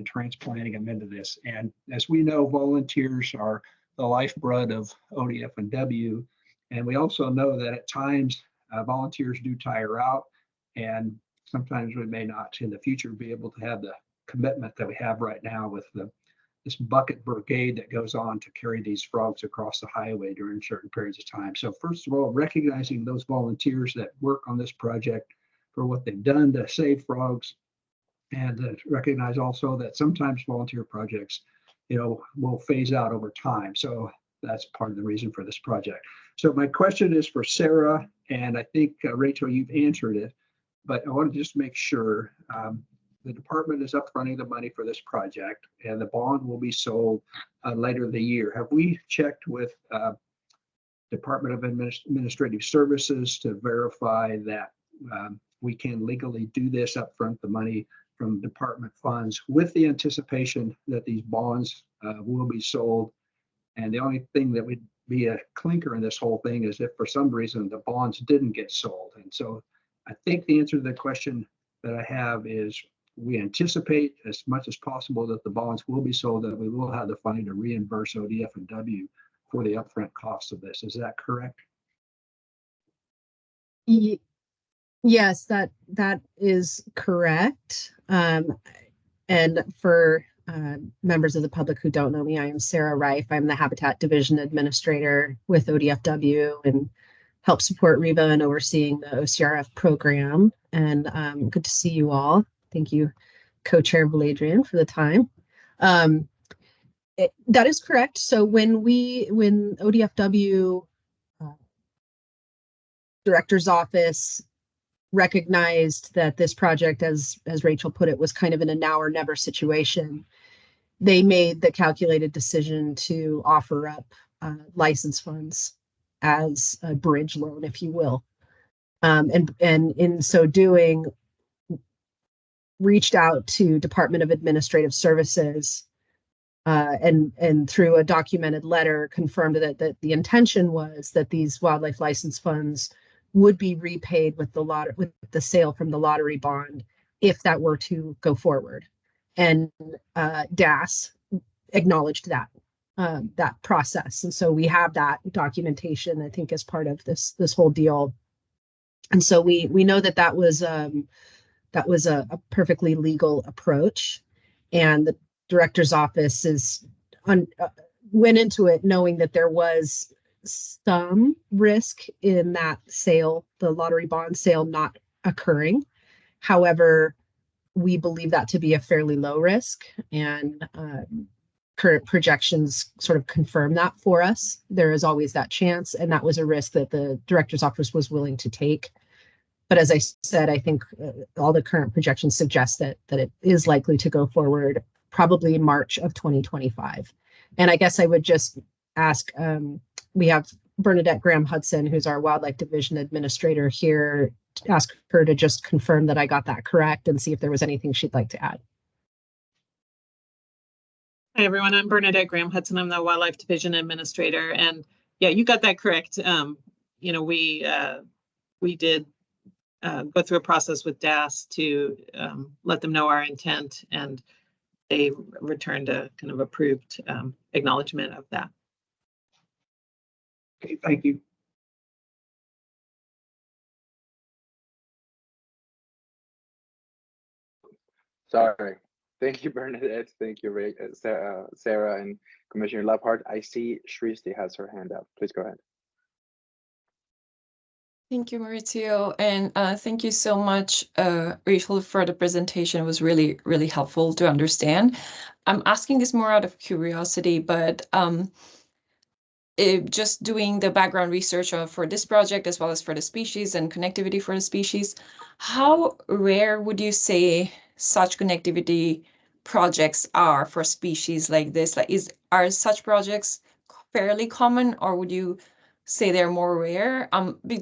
S5: transplanting them into this. And as we know, volunteers are the lifeblood of ODF&W. And we also know that at times volunteers do tire out, and sometimes we may not in the future be able to have the commitment that we have right now with this bucket brigade that goes on to carry these frogs across the highway during certain periods of time. So first of all, recognizing those volunteers that work on this project for what they've done to save frogs, and recognize also that sometimes volunteer projects, will phase out over time. So that's part of the reason for this project. So my question is for Sarah, and I think Rachel, you've answered it, but I want to just make sure the department is upfronting the money for this project, and the bond will be sold later in the year. Have we checked with Department of Administrative Services to verify that we can legally do this upfront, the money from department funds, with the anticipation that these bonds will be sold? And the only thing that would be a clinker in this whole thing is if for some reason the bonds didn't get sold. And so I think the answer to the question that I have is we anticipate as much as possible that the bonds will be sold, that we will have the funding to reimburse ODF&W for the upfront cost of this. Is that correct?
S12: Yes, that is correct. And for members of the public who don't know me, I am Sarah Reif. I'm the Habitat Division Administrator with ODFW and help support REVA and overseeing the OCRF program. And good to see you all. Thank you, Co-Chair Valadrian, for the time. That is correct. So when ODFW Director's Office recognized that this project, as Rachel put it, was kind of in a now or never situation, they made the calculated decision to offer up license funds as a bridge loan, if you will. And in so doing, reached out to Department of Administrative Services and through a documented letter confirmed that the intention was that these wildlife license funds would be repaid with the sale from the lottery bond if that were to go forward. And DAS acknowledged that process. And so we have that documentation, I think, as part of this whole deal. And so we know that was a perfectly legal approach. And the director's office went into it knowing that there was some risk in that sale, the lottery bond sale, not occurring. However, we believe that to be a fairly low risk, and current projections sort of confirm that for us. There is always that chance, and that was a risk that the director's office was willing to take. But as I said, I think all the current projections suggest that it is likely to go forward probably in March of 2025. And I guess I would just ask, we have Bernadette Graham Hudson, who's our Wildlife Division Administrator here, to ask her to just confirm that I got that correct and see if there was anything she'd like to add.
S13: Hi, everyone. I'm Bernadette Graham Hudson. I'm the Wildlife Division Administrator. And yeah, you got that correct. We did go through a process with DAS to let them know our intent, and they returned a kind of approved acknowledgement of that.
S5: Okay, thank you.
S2: Sorry. Thank you, Bernadette. Thank you, Sarah and Commissioner Lephart. I see Shrishti has her hand up. Please go ahead.
S6: Thank you, Maurizio, and thank you so much, Rachel, for the presentation. It was really, really helpful to understand. I'm asking this more out of curiosity, but just doing the background research for this project, as well as for the species and connectivity for the species, how rare would you say such connectivity projects are for species like this? Like, are such projects fairly common, or would you say they're more rare?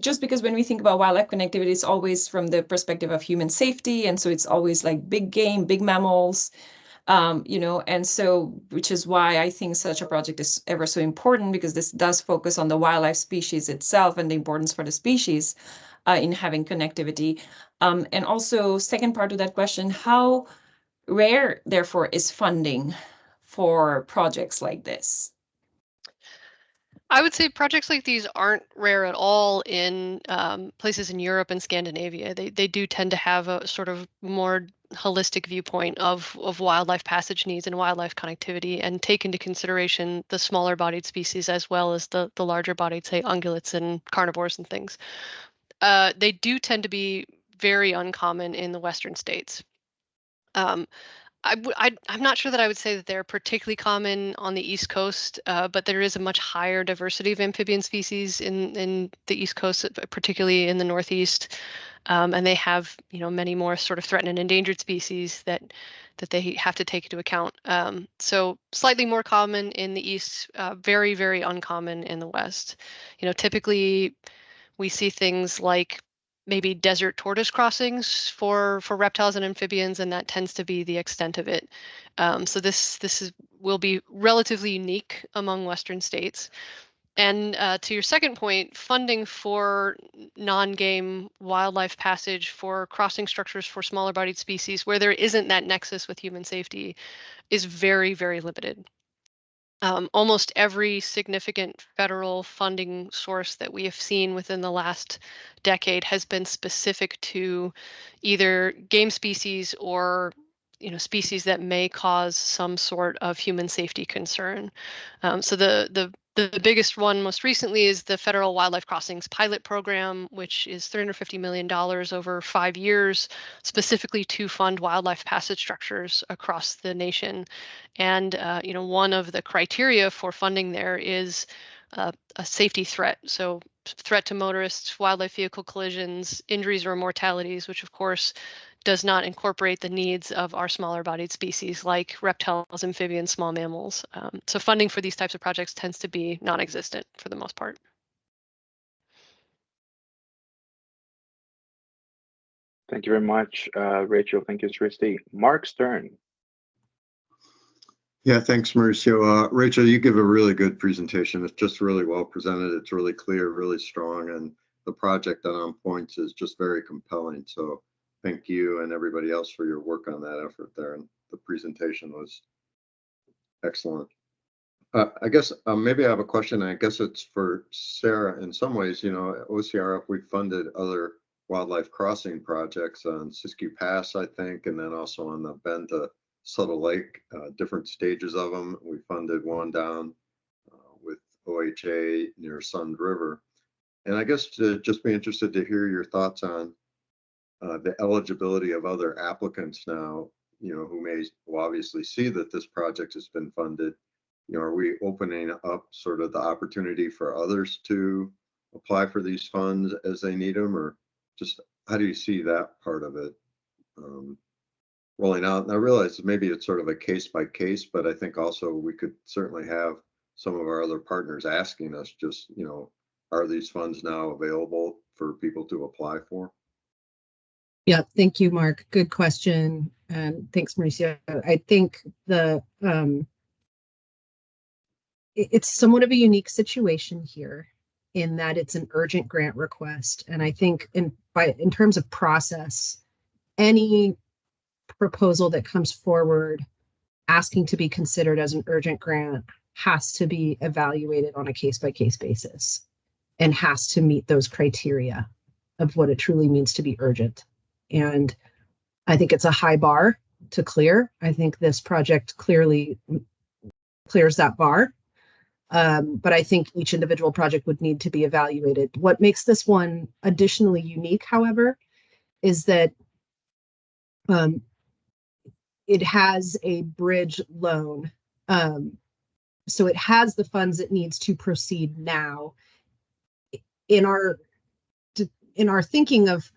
S6: Just because when we think about wildlife connectivity, it's always from the perspective of human safety, and so it's always like big game, big mammals, and so, which is why I think such a project is ever so important, because this does focus on the wildlife species itself and the importance for the species in having connectivity. And also, second part of that question, how rare, therefore, is funding for projects like this?
S11: I would say projects like these aren't rare at all in places in Europe and Scandinavia. They do tend to have a sort of more holistic viewpoint of wildlife passage needs and wildlife connectivity, and take into consideration the smaller bodied species as well as the larger bodied, say, ungulates and carnivores and things. They do tend to be very uncommon in the Western states. I'm not sure that I would say that they're particularly common on the East Coast, but there is a much higher diversity of amphibian species in the East Coast, particularly in the Northeast, and they have many more sort of threatened and endangered species that they have to take into account. So slightly more common in the East, very, very uncommon in the West. Typically we see things like maybe desert tortoise crossings for reptiles and amphibians, and that tends to be the extent of it. So this will be relatively unique among Western states. And to your second point, funding for non-game wildlife passage for crossing structures for smaller bodied species where there isn't that nexus with human safety is very, very limited. Almost every significant federal funding source that we have seen within the last decade has been specific to either game species or species that may cause some sort of human safety concern. So the biggest one most recently is the Federal Wildlife Crossings Pilot Program, which is $350 million over 5 years, specifically to fund wildlife passage structures across the nation. And one of the criteria for funding there is a safety threat. So threat to motorists, wildlife vehicle collisions, injuries or mortalities, which of course does not incorporate the needs of our smaller bodied species like reptiles, amphibians, small mammals. So funding for these types of projects tends to be non-existent for the most part.
S2: Thank you very much, Rachel. Thank you, Shrishti. Mark Stern.
S8: Yeah, thanks, Mauricio. Rachel, you give a really good presentation. It's just really well presented. It's really clear, really strong, and the project that On Points is just very compelling. So thank you and everybody else for your work on that effort there. And the presentation was excellent. I guess maybe I have a question. I guess it's for Sarah. In some ways, OCRF, we funded other wildlife crossing projects on Siskiyou Pass, I think, and then also on the Bend to Subtle Lake, different stages of them. We funded one down with OHA near Sund River. And I guess to just be interested to hear your thoughts on the eligibility of other applicants now, who may obviously see that this project has been funded. Are we opening up sort of the opportunity for others to apply for these funds as they need them, or just how do you see that part of it rolling out? And I realize maybe it's sort of a case by case, but I think also we could certainly have some of our other partners asking us just, are these funds now available for people to apply for?
S12: Yeah, thank you, Mark. Good question. And thanks, Mauricio. I think it's somewhat of a unique situation here in that it's an urgent grant request. And I think in terms of process, any proposal that comes forward asking to be considered as an urgent grant has to be evaluated on a case-by-case basis and has to meet those criteria of what it truly means to be urgent. And I think it's a high bar to clear. I think this project clearly clears that bar. But I think each individual project would need to be evaluated. What makes this one additionally unique, however, is that it has a bridge loan. So it has the funds it needs to proceed now. In our thinking of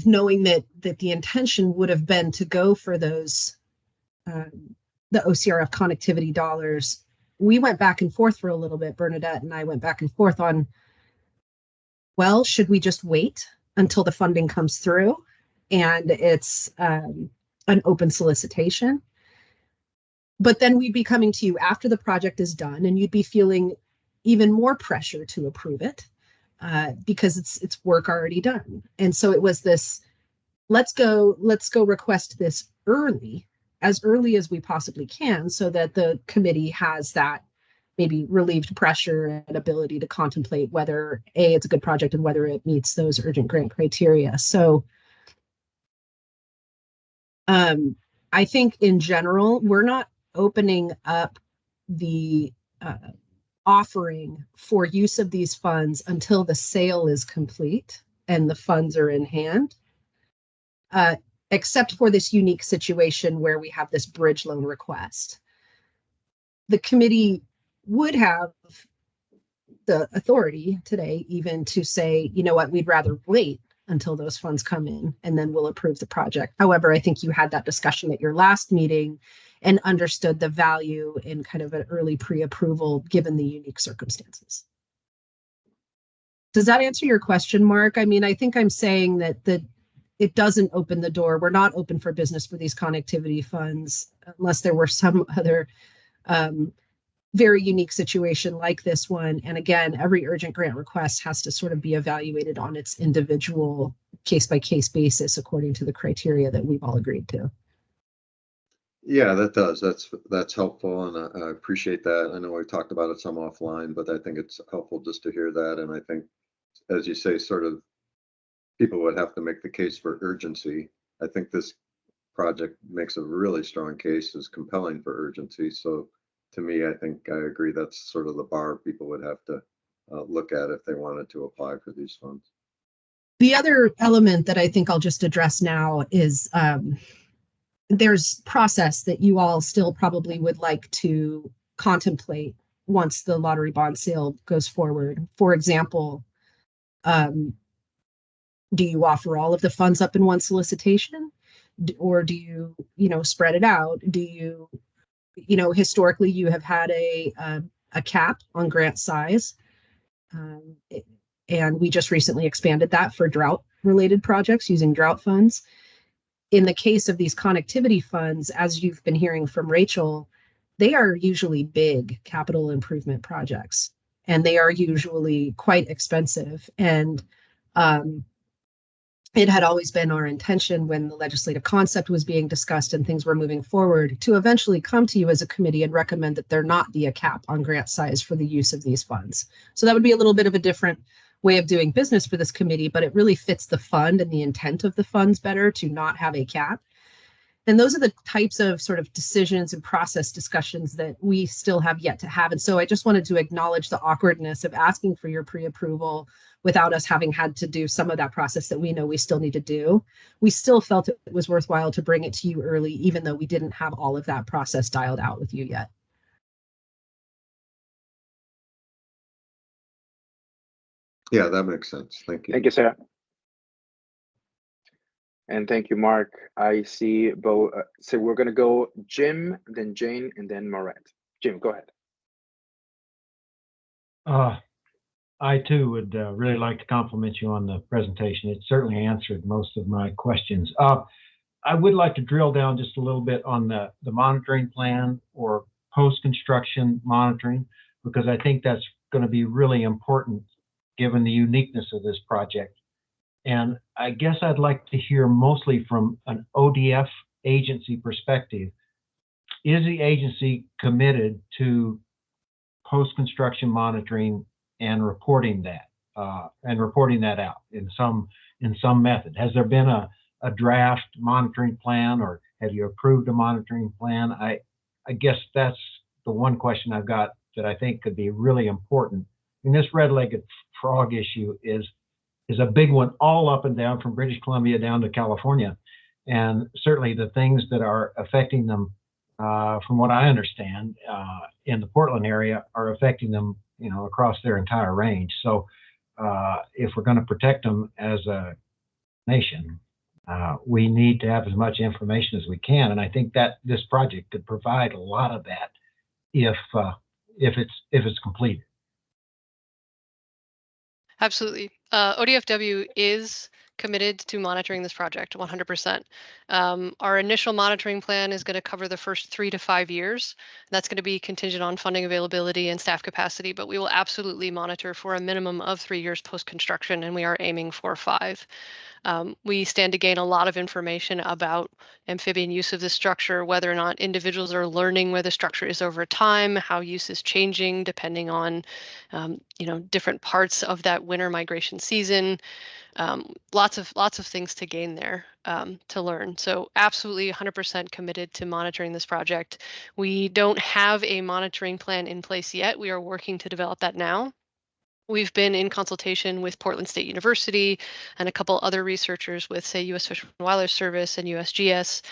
S12: knowing that the intention would have been to go for those the OCRF connectivity dollars, we went back and forth for a little bit. Bernadette and I went back and forth on, well, should we just wait until the funding comes through and it's an open solicitation? But then we'd be coming to you after the project is done, and you'd be feeling even more pressure to approve it because it's work already done. And so it was this, let's go request this as early as we possibly can, so that the committee has that maybe relieved pressure and ability to contemplate whether it's a good project and whether it meets those urgent grant criteria. So I think in general, we're not opening up the offering for use of these funds until the sale is complete and the funds are in hand, except for this unique situation where we have this bridge loan request. The committee would have the authority today even to say, you know what, we'd rather wait until those funds come in and then we'll approve the project. However, I think you had that discussion at your last meeting and understood the value in kind of an early pre-approval given the unique circumstances. Does that answer your question, Mark? I mean, I think I'm saying that it doesn't open the door. We're not open for business for these connectivity funds unless there were some other very unique situation like this one. And again, every urgent grant request has to sort of be evaluated on its individual case-by-case basis according to the criteria that we've all agreed to.
S8: Yeah, that does. That's helpful, and I appreciate that. I know we talked about it some offline, but I think it's helpful just to hear that. And I think, as you say, sort of people would have to make the case for urgency. I think this project makes a really strong case, is compelling for urgency. So to me, I think I agree that's sort of the bar people would have to look at if they wanted to apply for these funds.
S12: The other element that I think I'll just address now is there's process that you all still probably would like to contemplate once the lottery bond sale goes forward. For example, do you offer all of the funds up in one solicitation, or do you, spread it out? Do you, historically you have had a cap on grant size, and we just recently expanded that for drought-related projects using drought funds. In the case of these connectivity funds, as you've been hearing from Rachel, they are usually big capital improvement projects, and they are usually quite expensive. And it had always been our intention when the legislative concept was being discussed and things were moving forward to eventually come to you as a committee and recommend that there not be a cap on grant size for the use of these funds. So that would be a little bit of a different way of doing business for this committee, but it really fits the fund and the intent of the funds better to not have a cap. And those are the types of sort of decisions and process discussions that we still have yet to have. And so I just wanted to acknowledge the awkwardness of asking for your pre-approval without us having had to do some of that process that we know we still need to do. We still felt it was worthwhile to bring it to you early, even though we didn't have all of that process dialed out with you yet.
S8: Yeah, that makes sense. Thank you.
S2: Thank you, Sarah. And thank you, Mark. I see both. So we're going to go Jim, then Jane, and then Moret. Jim, go ahead.
S4: I too would really like to compliment you on the presentation. It certainly answered most of my questions. I would like to drill down just a little bit on the monitoring plan or post-construction monitoring, because I think that's going to be really important given the uniqueness of this project. And I guess I'd like to hear mostly from an ODF agency perspective. Is the agency committed to post-construction monitoring and reporting that out in some method? Has there been a a draft monitoring plan, or have you approved a monitoring plan? I guess that's the one question I've got that I think could be really important. And this red-legged frog issue is a big one all up and down from British Columbia down to California. And certainly the things that are affecting them, from what I understand, in the Portland area are affecting them, across their entire range. So if we're going to protect them as a nation, we need to have as much information as we can. And I think that this project could provide a lot of that if it's completed.
S11: Absolutely. ODFW is committed to monitoring this project 100%. Our initial monitoring plan is going to cover the first 3 to 5 years. That's going to be contingent on funding availability and staff capacity, but we will absolutely monitor for a minimum of 3 years post-construction, and we are aiming for 5. We stand to gain a lot of information about amphibian use of this structure, whether or not individuals are learning where the structure is over time, how use is changing depending on, different parts of that winter migration season. Lots of things to gain there, to learn. So absolutely 100% committed to monitoring this project. We don't have a monitoring plan in place yet. We are working to develop that now. We've been in consultation with Portland State University and a couple other researchers with, say, U.S. Fish and Wildlife Service and USGS,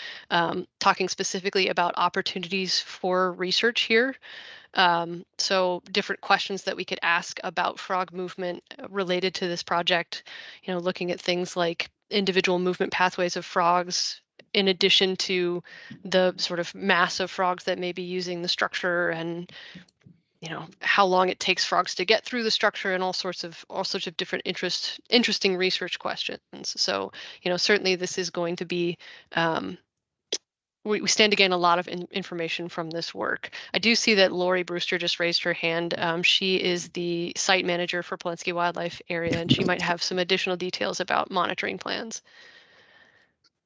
S11: talking specifically about opportunities for research here. So different questions that we could ask about frog movement related to this project, looking at things like individual movement pathways of frogs, in addition to the sort of mass of frogs that may be using the structure, and how long it takes frogs to get through the structure, and all sorts of different interesting research questions. So, certainly this is going to be, we stand to gain a lot of information from this work. I do see that Lori Brewster just raised her hand. She is the site manager for Polensky Wildlife Area, and she might have some additional details about monitoring plans.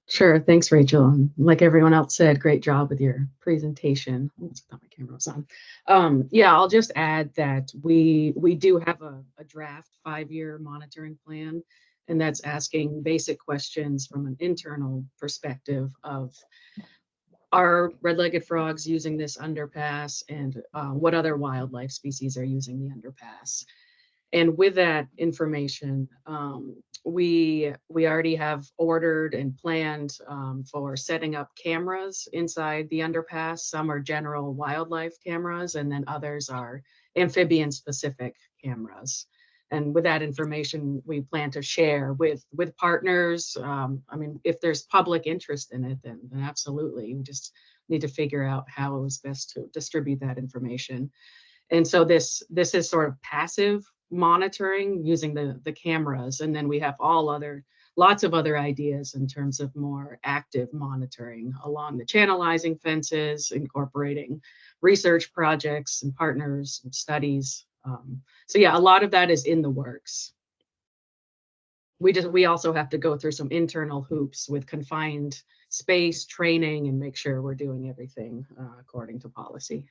S12: Sure. Thanks, Rachel. And like everyone else said, great job with your presentation. I thought my camera was on. Yeah, I'll just add that we do have a draft 5-year monitoring plan, and that's asking basic questions from an internal perspective of, are red-legged frogs using this underpass, and what other wildlife species are using the underpass? And with that information, we already have ordered and planned for setting up cameras inside the underpass. Some are general wildlife cameras, and then others are amphibian-specific cameras. And with that information, we plan to share with partners. If there's public interest in it, then absolutely. We just need to figure out how is best to distribute that information. And so this is sort of passive monitoring using the cameras, and then we have lots of other ideas in terms of more active monitoring along the channelizing fences, incorporating research projects and partners and studies. So yeah, a lot of that is in the works. We also have to go through some internal hoops with confined space training and make sure we're doing everything according to policy.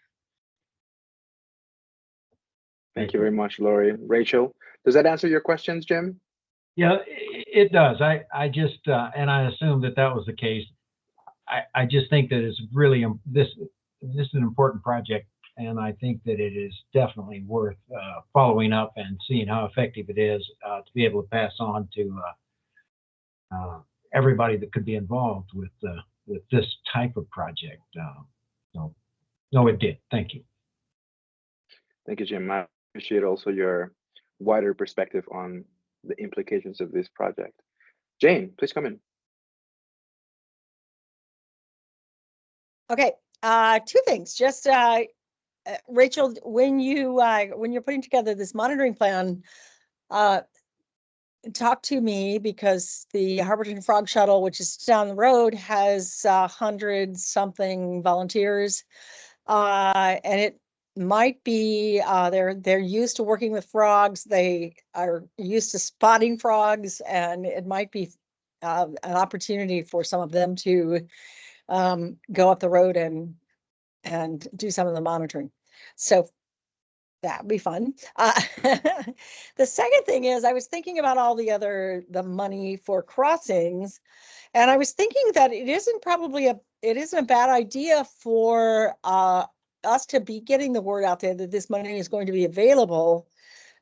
S2: Thank you very much, Lori. Rachel, does that answer your questions, Jim?
S4: Yeah, it does. I just, and I assume that was the case. I just think that it's really, this is an important project, and I think that it is definitely worth following up and seeing how effective it is to be able to pass on to everybody that could be involved with this type of project. So, no, it did. Thank you.
S2: Thank you, Jim. I appreciate also your wider perspective on the implications of this project. Jane, please come in.
S9: Okay, 2 things. Just Rachel, when you're putting together this monitoring plan, talk to me, because the Harborton Frog Shuttle, which is down the road, has 100-something volunteers, and it might be they're used to working with frogs. They are used to spotting frogs, and it might be an opportunity for some of them to go up the road and do some of the monitoring. So That'd be fun. The second thing is I was thinking about all the money for crossings. And I was thinking that it isn't a bad idea for us to be getting the word out there that this money is going to be available,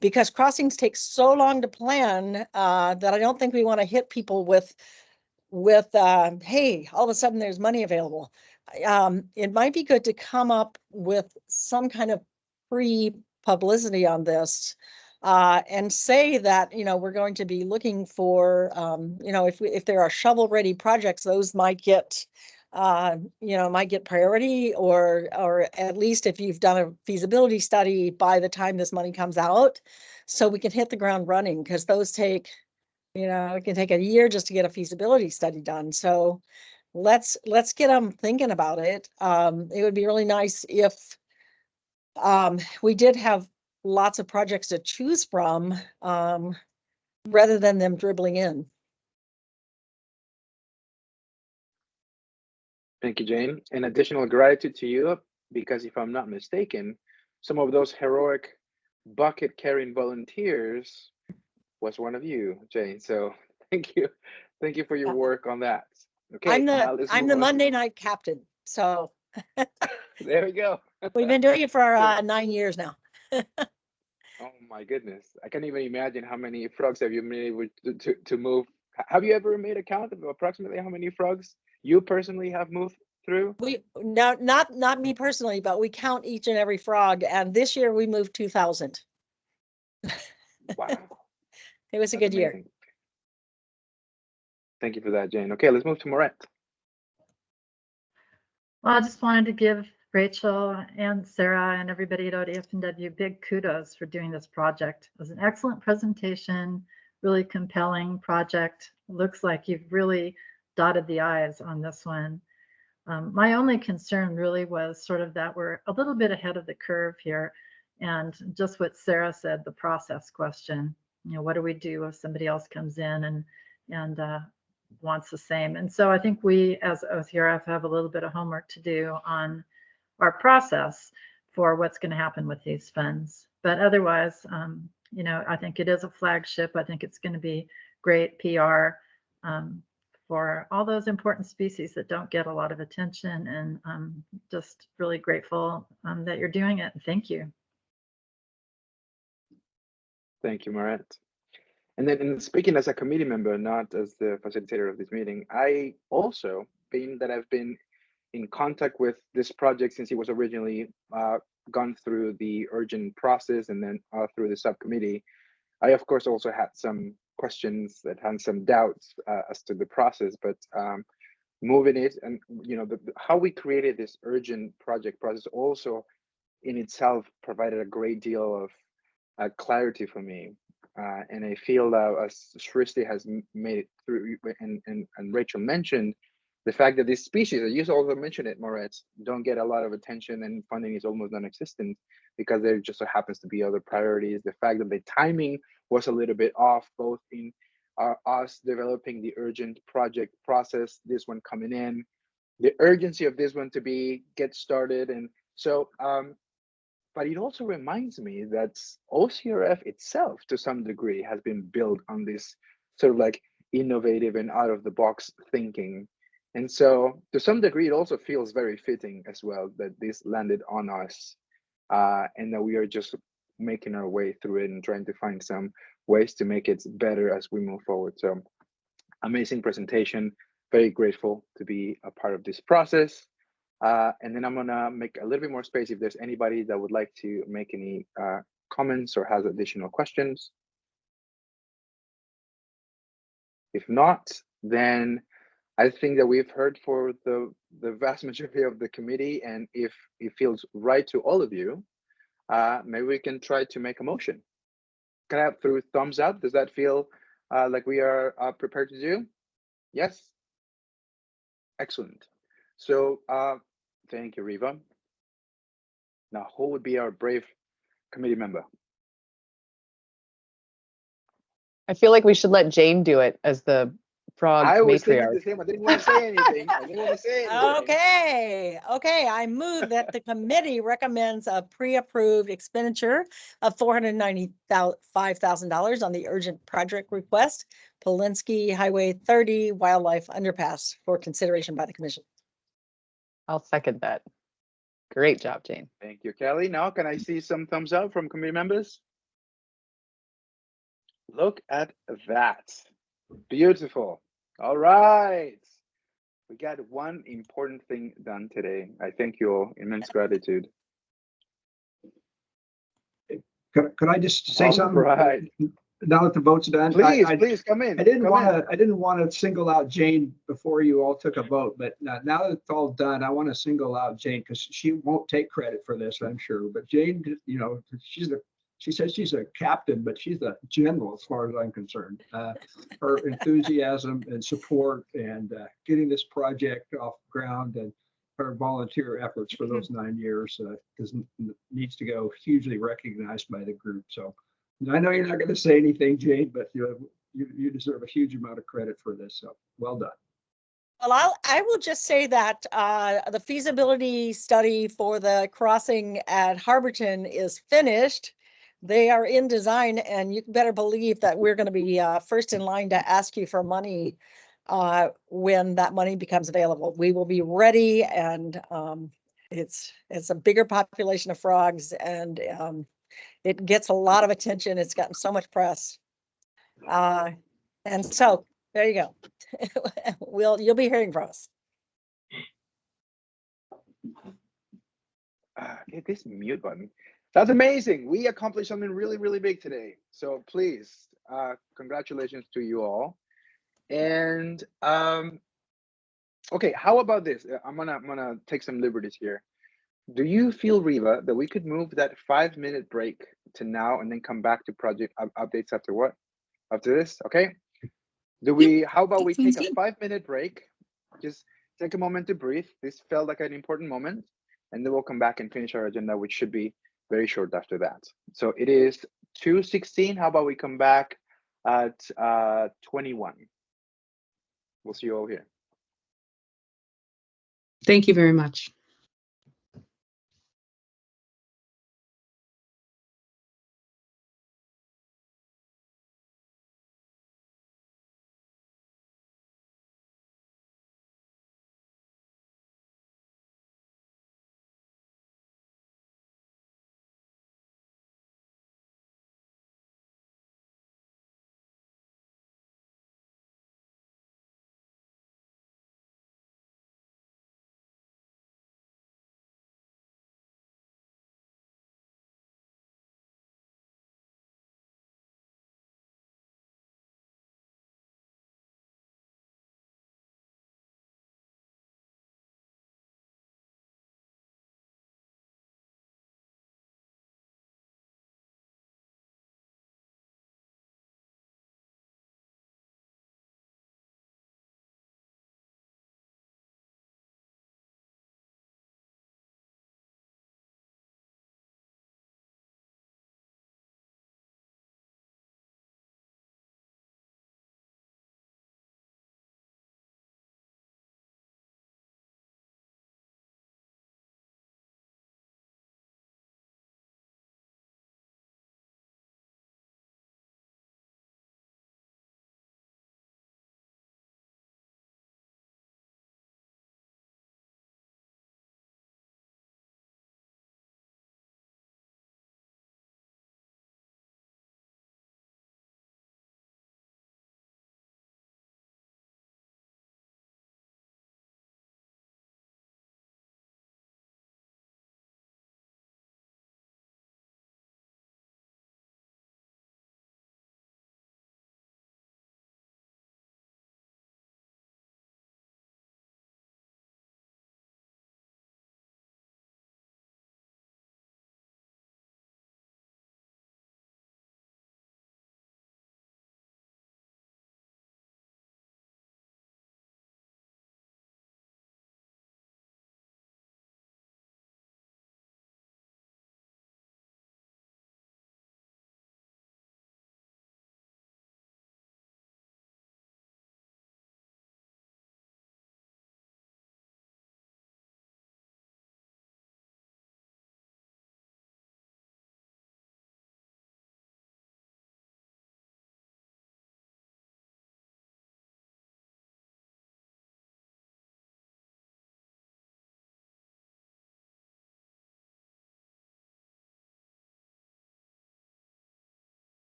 S9: because crossings take so long to plan that I don't think we want to hit people with hey, all of a sudden there's money available. It might be good to come up with some kind of pre-publicity on this and say that, we're going to be looking for, if there are shovel-ready projects, those might get priority, or at least if you've done a feasibility study by the time this money comes out, so we can hit the ground running, because those take, it can take a year just to get a feasibility study done. So let's get them thinking about it. It would be really nice if we did have lots of projects to choose from, rather than them dribbling in.
S2: Thank you, Jane. And additional gratitude to you, because if I'm not mistaken, some of those heroic bucket carrying volunteers was one of you, Jane. So thank you. Thank you for your work on that. Okay.
S9: I'm
S2: let's
S9: the
S2: move on.
S9: Monday night captain. So
S2: There we go.
S9: we've been doing it for 9 years now.
S2: Oh my goodness. I can't even imagine how many frogs have you been able to move. Have you ever made a count of approximately how many frogs you personally have moved through?
S9: Not me personally, but we count each and every frog. And this year we moved 2,000.
S2: Wow.
S9: It was a
S2: That's
S9: good year.
S2: amazing. Thank you for that, Jane. Okay, let's move to Moret.
S1: Well, I just wanted to give Rachel and Sarah and everybody at ODF&W big kudos for doing this project. It was an excellent presentation, really compelling project. Looks like you've really dotted the I's on this one. My only concern really was sort of that we're a little bit ahead of the curve here, and just what Sarah said, the process question. What do we do if somebody else comes in and wants the same? And so I think we as OCRF have a little bit of homework to do on our process for what's going to happen with these funds. But otherwise, I think it is a flagship. I think it's going to be great PR for all those important species that don't get a lot of attention, and I'm just really grateful that you're doing it. Thank you.
S2: Thank you, Moret. And then in speaking as a committee member, not as the facilitator of this meeting, I also, being that I've been in contact with this project since it was originally gone through the urgent process and then through the subcommittee, I of course also had some questions that had some doubts as to the process, but moving it and how we created this urgent project process also in itself provided a great deal of clarity for me. And I feel that as Srishti has made it through, and Rachel mentioned, the fact that these species, you also mentioned it, Moret, don't get a lot of attention and funding is almost non-existent because there just so happens to be other priorities. The fact that the timing was a little bit off, both in us developing the urgent project process, this one coming in, the urgency of this one to get started. And so, but it also reminds me that OCRF itself, to some degree, has been built on this sort of like innovative and out of the box thinking. And so to some degree, it also feels very fitting as well that this landed on us and that we are just making our way through it and trying to find some ways to make it better as we move forward. So amazing presentation, very grateful to be a part of this process. And then I'm gonna make a little bit more space if there's anybody that would like to make any comments or has additional questions. If not, then I think that we've heard for the vast majority of the committee, and if it feels right to all of you, maybe we can try to make a motion. Can I have through thumbs up? Does that feel like we are prepared to do? Yes? Excellent. So thank you, Riva. Now, who would be our brave committee member?
S3: I feel like we should let Jane do it as the frog
S2: I was thinking
S3: matriarch.
S2: the same. I didn't want to say anything. I didn't want to say anything.
S9: Okay, I move that the committee recommends a pre-approved expenditure of $495,000 on the urgent project request, Polinsky Highway 30 Wildlife Underpass for consideration by the commission.
S3: I'll second that. Great job, Jane.
S2: Thank you, Kelly. Now, can I see some thumbs up from committee members? Look at that. Beautiful. All right. We got one important thing done today. I thank you all. Immense gratitude.
S5: Could I just say
S2: All
S5: something?
S2: right.
S5: Now that the vote's done.
S2: Please come in.
S5: I didn't
S2: Come
S5: want
S2: in.
S5: to. I didn't want to single out Jane before you all took a vote, but now that it's all done, I want to single out Jane because she won't take credit for this, I'm sure. But Jane, you know, she says she's a captain, but she's a general as far as I'm concerned. Her enthusiasm and support and getting this project off ground and her volunteer efforts for those 9 years needs to go hugely recognized by the group. So I know you're not going to say anything, Jane, but you deserve a huge amount of credit for this. So well done.
S9: Well, I will just say that the feasibility study for the crossing at Harborton is finished. They are in design, and you better believe that we're going to be first in line to ask you for money when that money becomes available. We will be ready, and it's a bigger population of frogs, and it gets a lot of attention. It's gotten so much press. And so there you go. You'll be hearing from us.
S2: Hit this mute button. That's amazing. We accomplished something really, really big today. So please, congratulations to you all. And okay, how about this? I'm gonna take some liberties here. Do you feel, Riva, that we could move that 5-minute break to now and then come back to project updates after what? After this, okay? How about we take a 5-minute break? Just take a moment to breathe. This felt like an important moment. And then we'll come back and finish our agenda, which should be very short after that. So it is 2:16. How about we come back at 21? We'll see you all here.
S14: Thank you very much.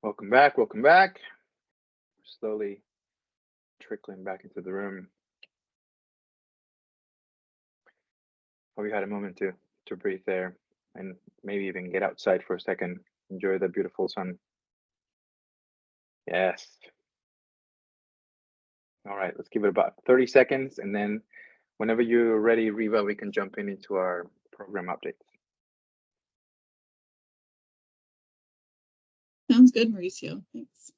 S2: Welcome back. Welcome back. Slowly trickling back into the room. We had a moment to breathe there and maybe even get outside for a second, enjoy the beautiful sun. Yes. All right, let's give it about 30 seconds, and then whenever you're ready, Riva, we can jump into our program updates.
S10: Sounds good, Mauricio. Thanks.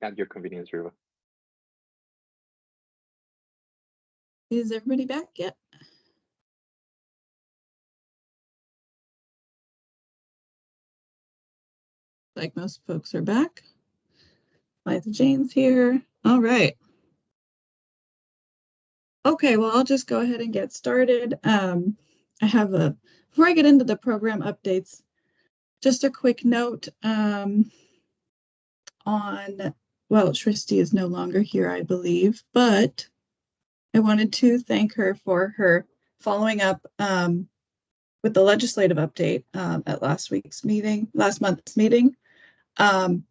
S2: At your convenience, Riva.
S10: Is everybody back yet? Like most folks are back. Liza Jane's here. All right. Okay, well, I'll just go ahead and get started. I have before I get into the program updates, just a quick note on, well, Shristi is no longer here, I believe, but I wanted to thank her for her following up with the legislative update at last month's meeting. And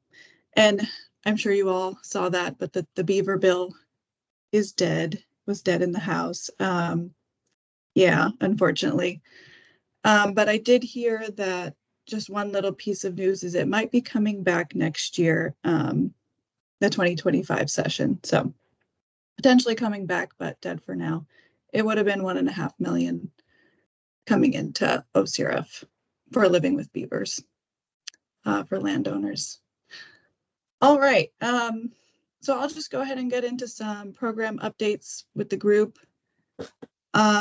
S10: I'm sure you all saw that, but the beaver bill was dead in the House. Yeah, unfortunately. But I did hear that just one little piece of news is it might be coming back next year, the 2025 session. So potentially coming back, but dead for now. It would have been $1.5 million coming into OCRF for living with beavers for landowners. All right. So I'll just go ahead and get into some program updates with the group.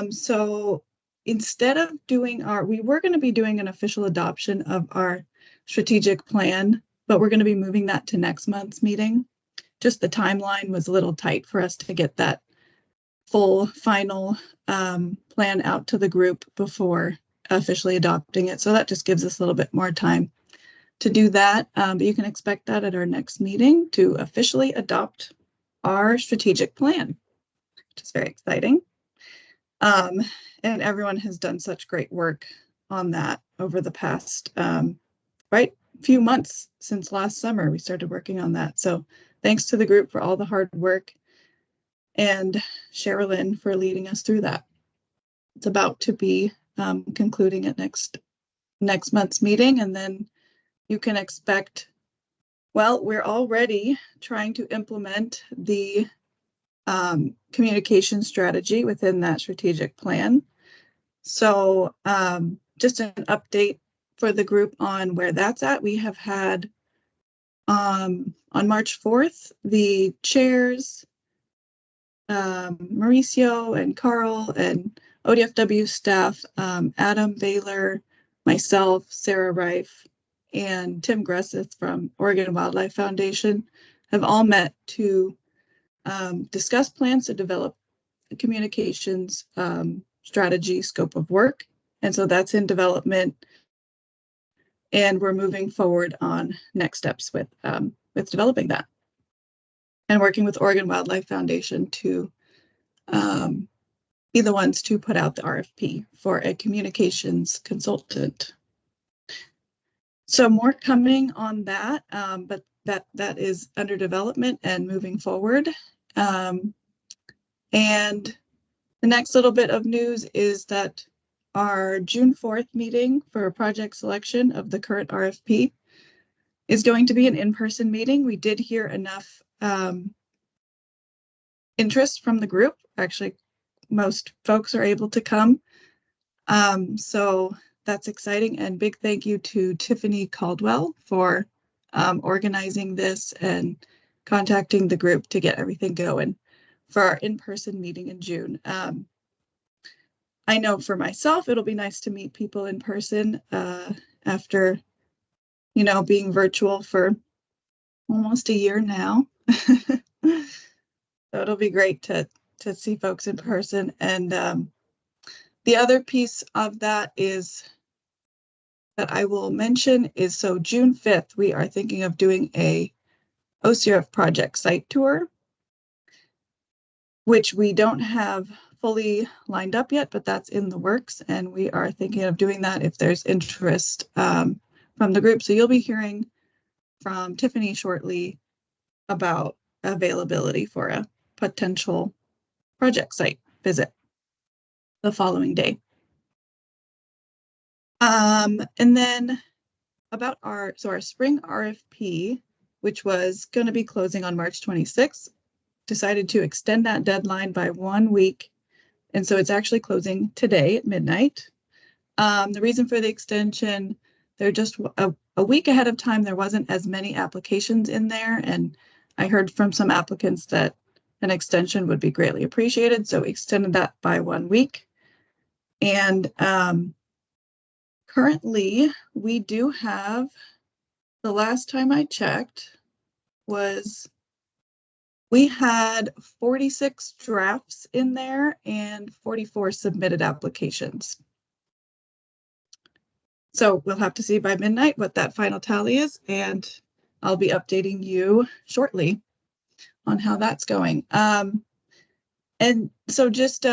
S10: So instead of doing we were going to be doing an official adoption of our strategic plan, but we're going to be moving that to next month's meeting. Just the timeline was a little tight for us to get that full final plan out to the group before officially adopting it. So that just gives us a little bit more time to do that. But you can expect that at our next meeting to officially adopt our strategic plan, which is very exciting. And everyone has done such great work on that over the past few months since last summer. We started working on that. So thanks to the group for all the hard work and Sherilyn for leading us through that. It's about to be concluding at next month's meeting, and then you can expect, well, we're already trying to implement the communication strategy within that strategic plan. So just an update for the group on where that's at. We have had on March 4th, the chairs, Mauricio and Carl and ODFW staff, Adam Baylor, myself, Sarah Reif, and Tim Gresseth from Oregon Wildlife Foundation have all met to discuss plans to develop the communications strategy scope of work. And so that's in development. And we're moving forward on next steps with developing that. And working with Oregon Wildlife Foundation to be the ones to put out the RFP for a communications consultant. So more coming on that, but that is under development and moving forward. And the next little bit of news is that our June 4th meeting for project selection of the current RFP is going to be an in-person meeting. We did hear enough interest from the group. Actually, most folks are able to come. So that's exciting, and big thank you to Tiffany Caldwell for organizing this and contacting the group to get everything going for our in-person meeting in June. I know for myself, it'll be nice to meet people in person after, being virtual for almost a year now. So it'll be great to see folks in person. And the other piece of that is that I will mention is, so June 5th, we are thinking of doing a OCRF project site tour, which we don't have fully lined up yet, but that's in the works. And we are thinking of doing that if there's interest from the group. So you'll be hearing from Tiffany shortly about availability for a potential project site visit the following day. And then about our spring RFP, which was going to be closing on March 26th, decided to extend that deadline by 1 week. And so it's actually closing today at midnight. The reason for the extension, they're just a week ahead of time. There wasn't as many applications in there. And I heard from some applicants that an extension would be greatly appreciated. So we extended that by 1 week. And currently we do have, the last time I checked was we had 46 drafts in there and 44 submitted applications. So we'll have to see by midnight what that final tally is, and I'll be updating you shortly on how that's going. And so just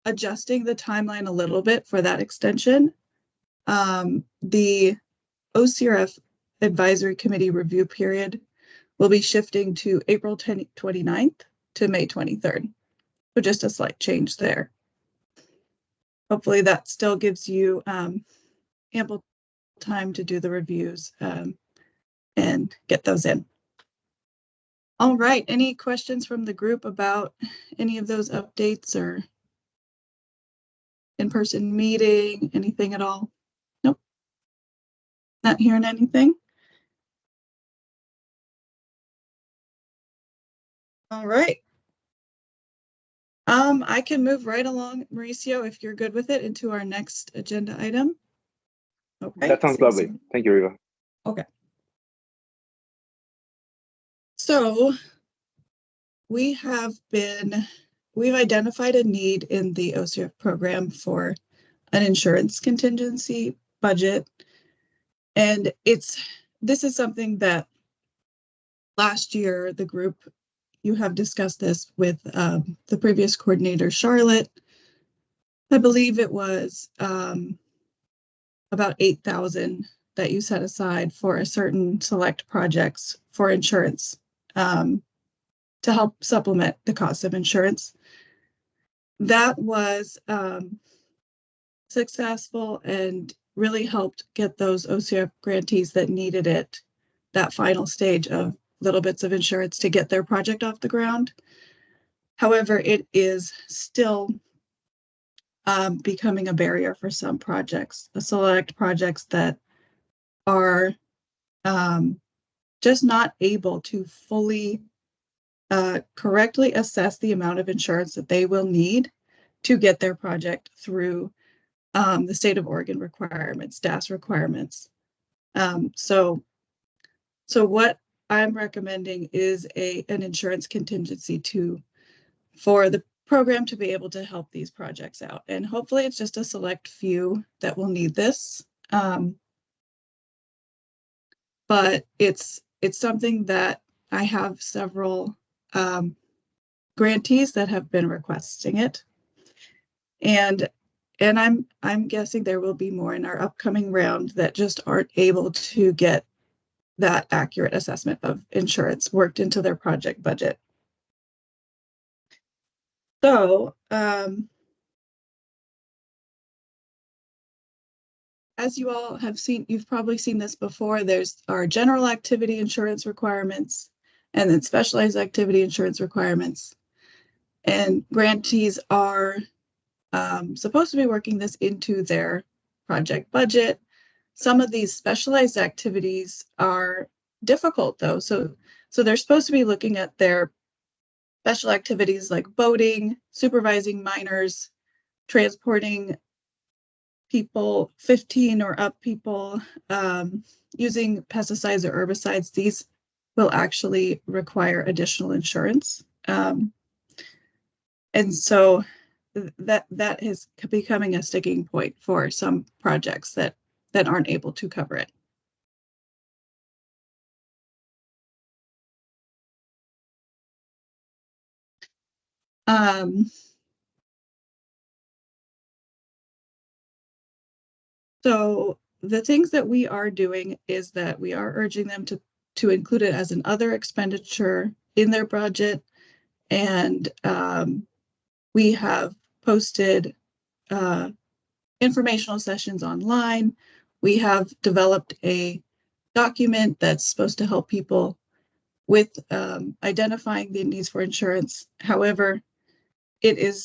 S10: adjusting the timeline a little bit for that extension, the OCRF Advisory Committee review period will be shifting to April 29th to May 23rd. So just a slight change there. Hopefully that still gives you ample time to do the reviews and get those in. All right, any questions from the group about any of those updates or in-person meeting, anything at all? Nope. Not hearing anything? All right. I can move right along, Mauricio, if you're good with it, into our next agenda item. Okay.
S2: That sounds lovely. Thank you, Riva.
S10: Okay. So we've identified a need in the OCRF program for an insurance contingency budget. And this is something that last year, the group, you have discussed this with the previous coordinator, Charlotte. I believe it was about 8,000 that you set aside for a certain select projects for insurance to help supplement the cost of insurance. That was successful and really helped get those OCRF grantees that needed it, that final stage of little bits of insurance to get their project off the ground. However, it is still becoming a barrier for some projects, the select projects that are just not able to fully correctly assess the amount of insurance that they will need to get their project through the state of Oregon requirements, DAS requirements. So what I'm recommending is an insurance contingency for the program to be able to help these projects out. And hopefully it's just a select few that will need this. But it's something that I have several grantees that have been requesting it. And I'm guessing there will be more in our upcoming round that just aren't able to get that accurate assessment of insurance worked into their project budget. So, as you all have seen, you've probably seen this before, there's our general activity insurance requirements and then specialized activity insurance requirements. And grantees are supposed to be working this into their project budget. Some of these specialized activities are difficult though. So they're supposed to be looking at their special activities like boating, supervising minors, transporting people, 15 or up people, using pesticides or herbicides. will actually require additional insurance. And so that is becoming a sticking point for some projects that aren't able to cover it. So the things that we are doing is that we are urging them to include it as an other expenditure in their budget. And we have posted informational sessions online. We have developed a document that's supposed to help people with identifying the needs for insurance. However, there is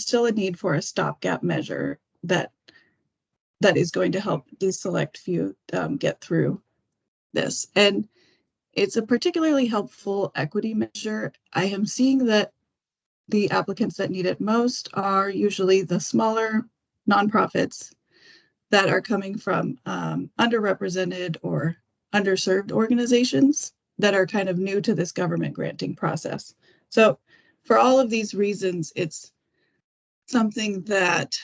S10: still a need for a stopgap measure that is going to help these select few get through this. And it's a particularly helpful equity measure. I am seeing that the applicants that need it most are usually the smaller nonprofits that are coming from underrepresented or underserved organizations that are kind of new to this government granting process. So for all of these reasons, it's something that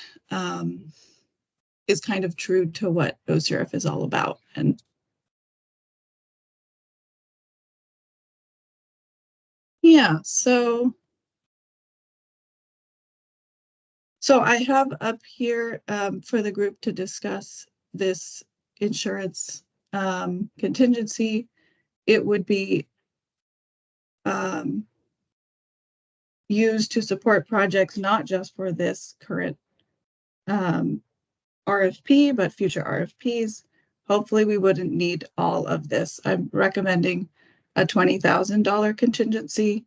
S10: is kind of true to what OCRF is all about. And yeah, so I have up here for the group to discuss this insurance contingency. It would be used to support projects not just for this current RFP, but future RFPs. Hopefully we wouldn't need all of this. I'm recommending a $20,000 contingency,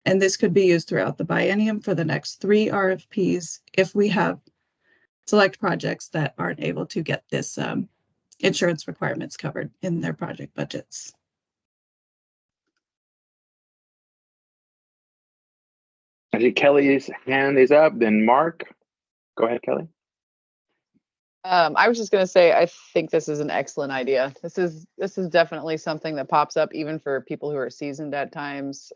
S10: and this could be used throughout the biennium for the next 3 RFPs if we have select projects that aren't able to get this insurance requirements covered in their project budgets.
S2: I see Kelly's hand is up, then Mark. Go ahead, Kelly.
S3: I was just going to say, I think this is an excellent idea. This is definitely something that pops up even for people who are seasoned at times,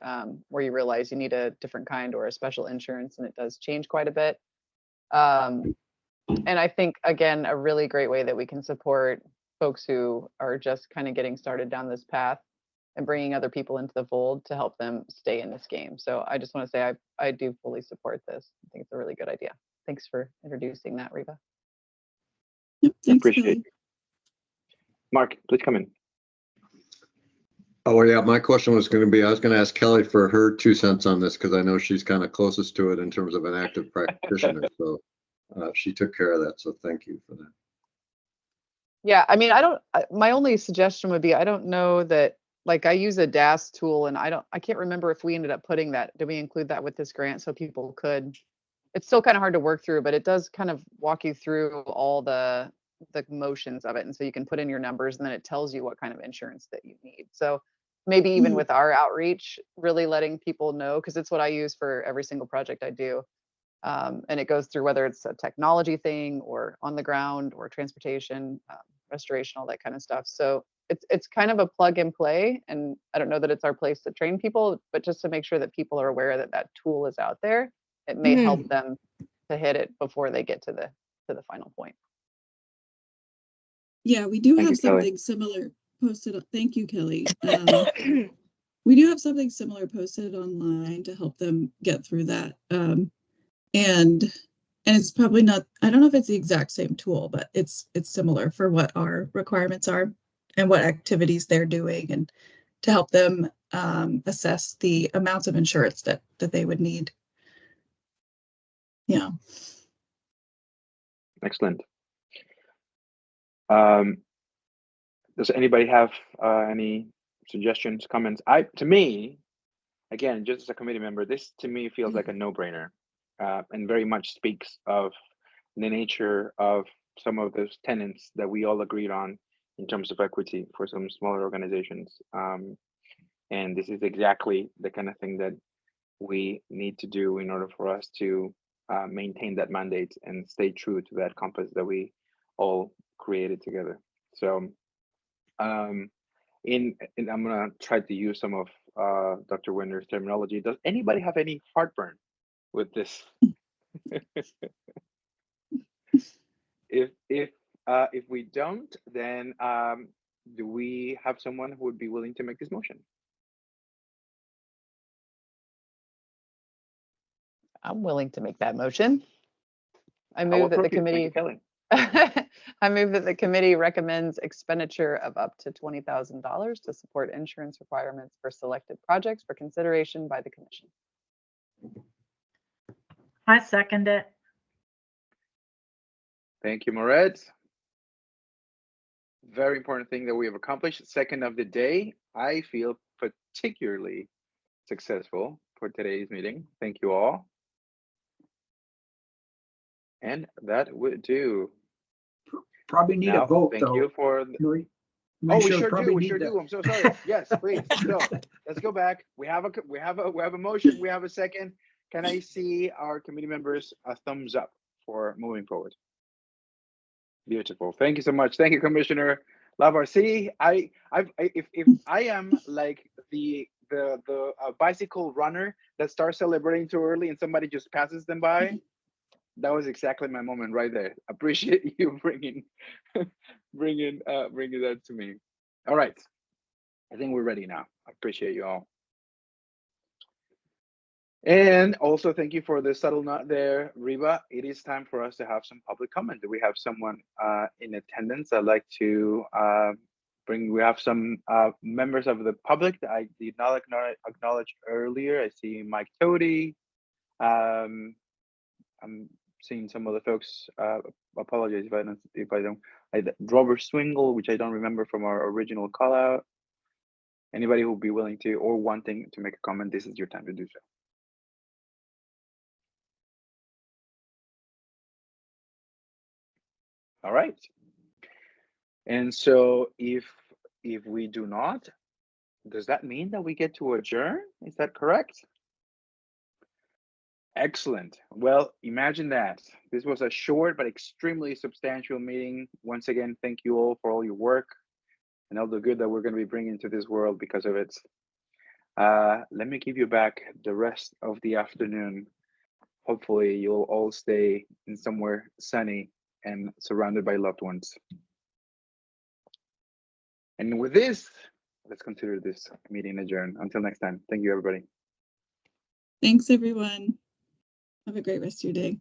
S3: where you realize you need a different kind or a special insurance, and it does change quite a bit. And I think, again, a really great way that we can support folks who are just kind of getting started down this path and bringing other people into the fold to help them stay in this game. So I just want to say I do fully support this. I think it's a really good idea. Thanks for introducing that, Reva.
S10: Yep, thanks,
S2: Appreciate
S10: Kelly.
S2: it. Mark, please come in.
S8: Oh, yeah, my question was going to be, I was going to ask Kelly for her 2 cents on this because I know she's kind of closest to it in terms of an active practitioner. So she took care of that. So thank you for that.
S3: Yeah, I mean, my only suggestion would be, I don't know that, like I use a DAS tool and I can't remember if we ended up putting that, did we include that with this grant so people could, it's still kind of hard to work through, but it does kind of walk you through all the motions of it. And so you can put in your numbers and then it tells you what kind of insurance that you need. So maybe even with our outreach, really letting people know, because it's what I use for every single project I do. And it goes through whether it's a technology thing or on the ground or transportation, restoration, all that kind of stuff. So it's kind of a plug and play. And I don't know that it's our place to train people, but just to make sure that people are aware that that tool is out there, it may help them to hit it before they get to the final point.
S10: Yeah, we do
S2: Thank
S10: have
S2: you, Kelly.
S10: something similar posted. Thank you, Kelly. We do have something similar posted online to help them get through that. And it's probably not, I don't know if it's the exact same tool, but it's similar for what our requirements are and what activities they're doing, and to help them assess the amounts of insurance that they would need. Yeah.
S2: Excellent. Does anybody have any suggestions, comments? To me, again, just as a committee member, this to me feels like a no-brainer, and very much speaks of the nature of some of those tenets that we all agreed on in terms of equity for some smaller organizations. And this is exactly the kind of thing that we need to do in order for us to maintain that mandate and stay true to that compass that we all created together. So I'm gonna try to use some of Dr. Winter's terminology. Does anybody have any heartburn with this? If we don't, then do we have someone who would be willing to make this motion?
S3: I'm willing to make that motion. I
S2: How
S3: move that the
S2: appropriate. Thank you,
S3: committee,
S2: Kelly.
S3: I move that the committee recommends expenditure of up to $20,000 to support insurance requirements for selected projects for consideration by the commission.
S1: I second it.
S2: Thank you, Moritz. Very important thing that we have accomplished. Second of the day. I feel particularly successful for today's meeting. Thank you all. And that would do.
S5: Probably need a
S2: Now,
S5: vote,
S2: thank
S5: though.
S2: you for.
S5: Marie.
S2: Oh, we
S5: Commissioner,
S2: sure
S5: probably
S2: do. We
S5: need
S2: sure
S5: to-
S2: do. I'm so sorry. Yes, please. So let's go back. We have a motion. We have a second. Can I see our committee members a thumbs up for moving forward? Beautiful. Thank you so much. Thank you, Commissioner Lavar. See, if I am like the bicycle runner that starts celebrating too early and somebody just passes them by, that was exactly my moment right there. Appreciate you bringing that to me. All right, I think we're ready now. I appreciate you all. And also thank you for the subtle nod there, Reba. It is time for us to have some public comment. Do we have someone in attendance? I'd like to we have some members of the public that I did not acknowledge earlier. I see Mike Toady. I'm seeing some other folks. Apologize if I don't. Robert Swingle, which I don't remember from our original call out. Anybody who will be willing to or wanting to make a comment, this is your time to do so. All right. And so if we do not, does that mean that we get to adjourn? Is that correct? Excellent. Well, imagine that. This was a short but extremely substantial meeting. Once again, thank you all for all your work and all the good that we're going to be bringing to this world because of it. Let me give you back the rest of the afternoon. Hopefully you'll all stay in somewhere sunny and surrounded by loved ones. And with this, let's consider this meeting adjourned. Until next time, thank you, everybody.
S10: Thanks, everyone. Have a great rest of your day.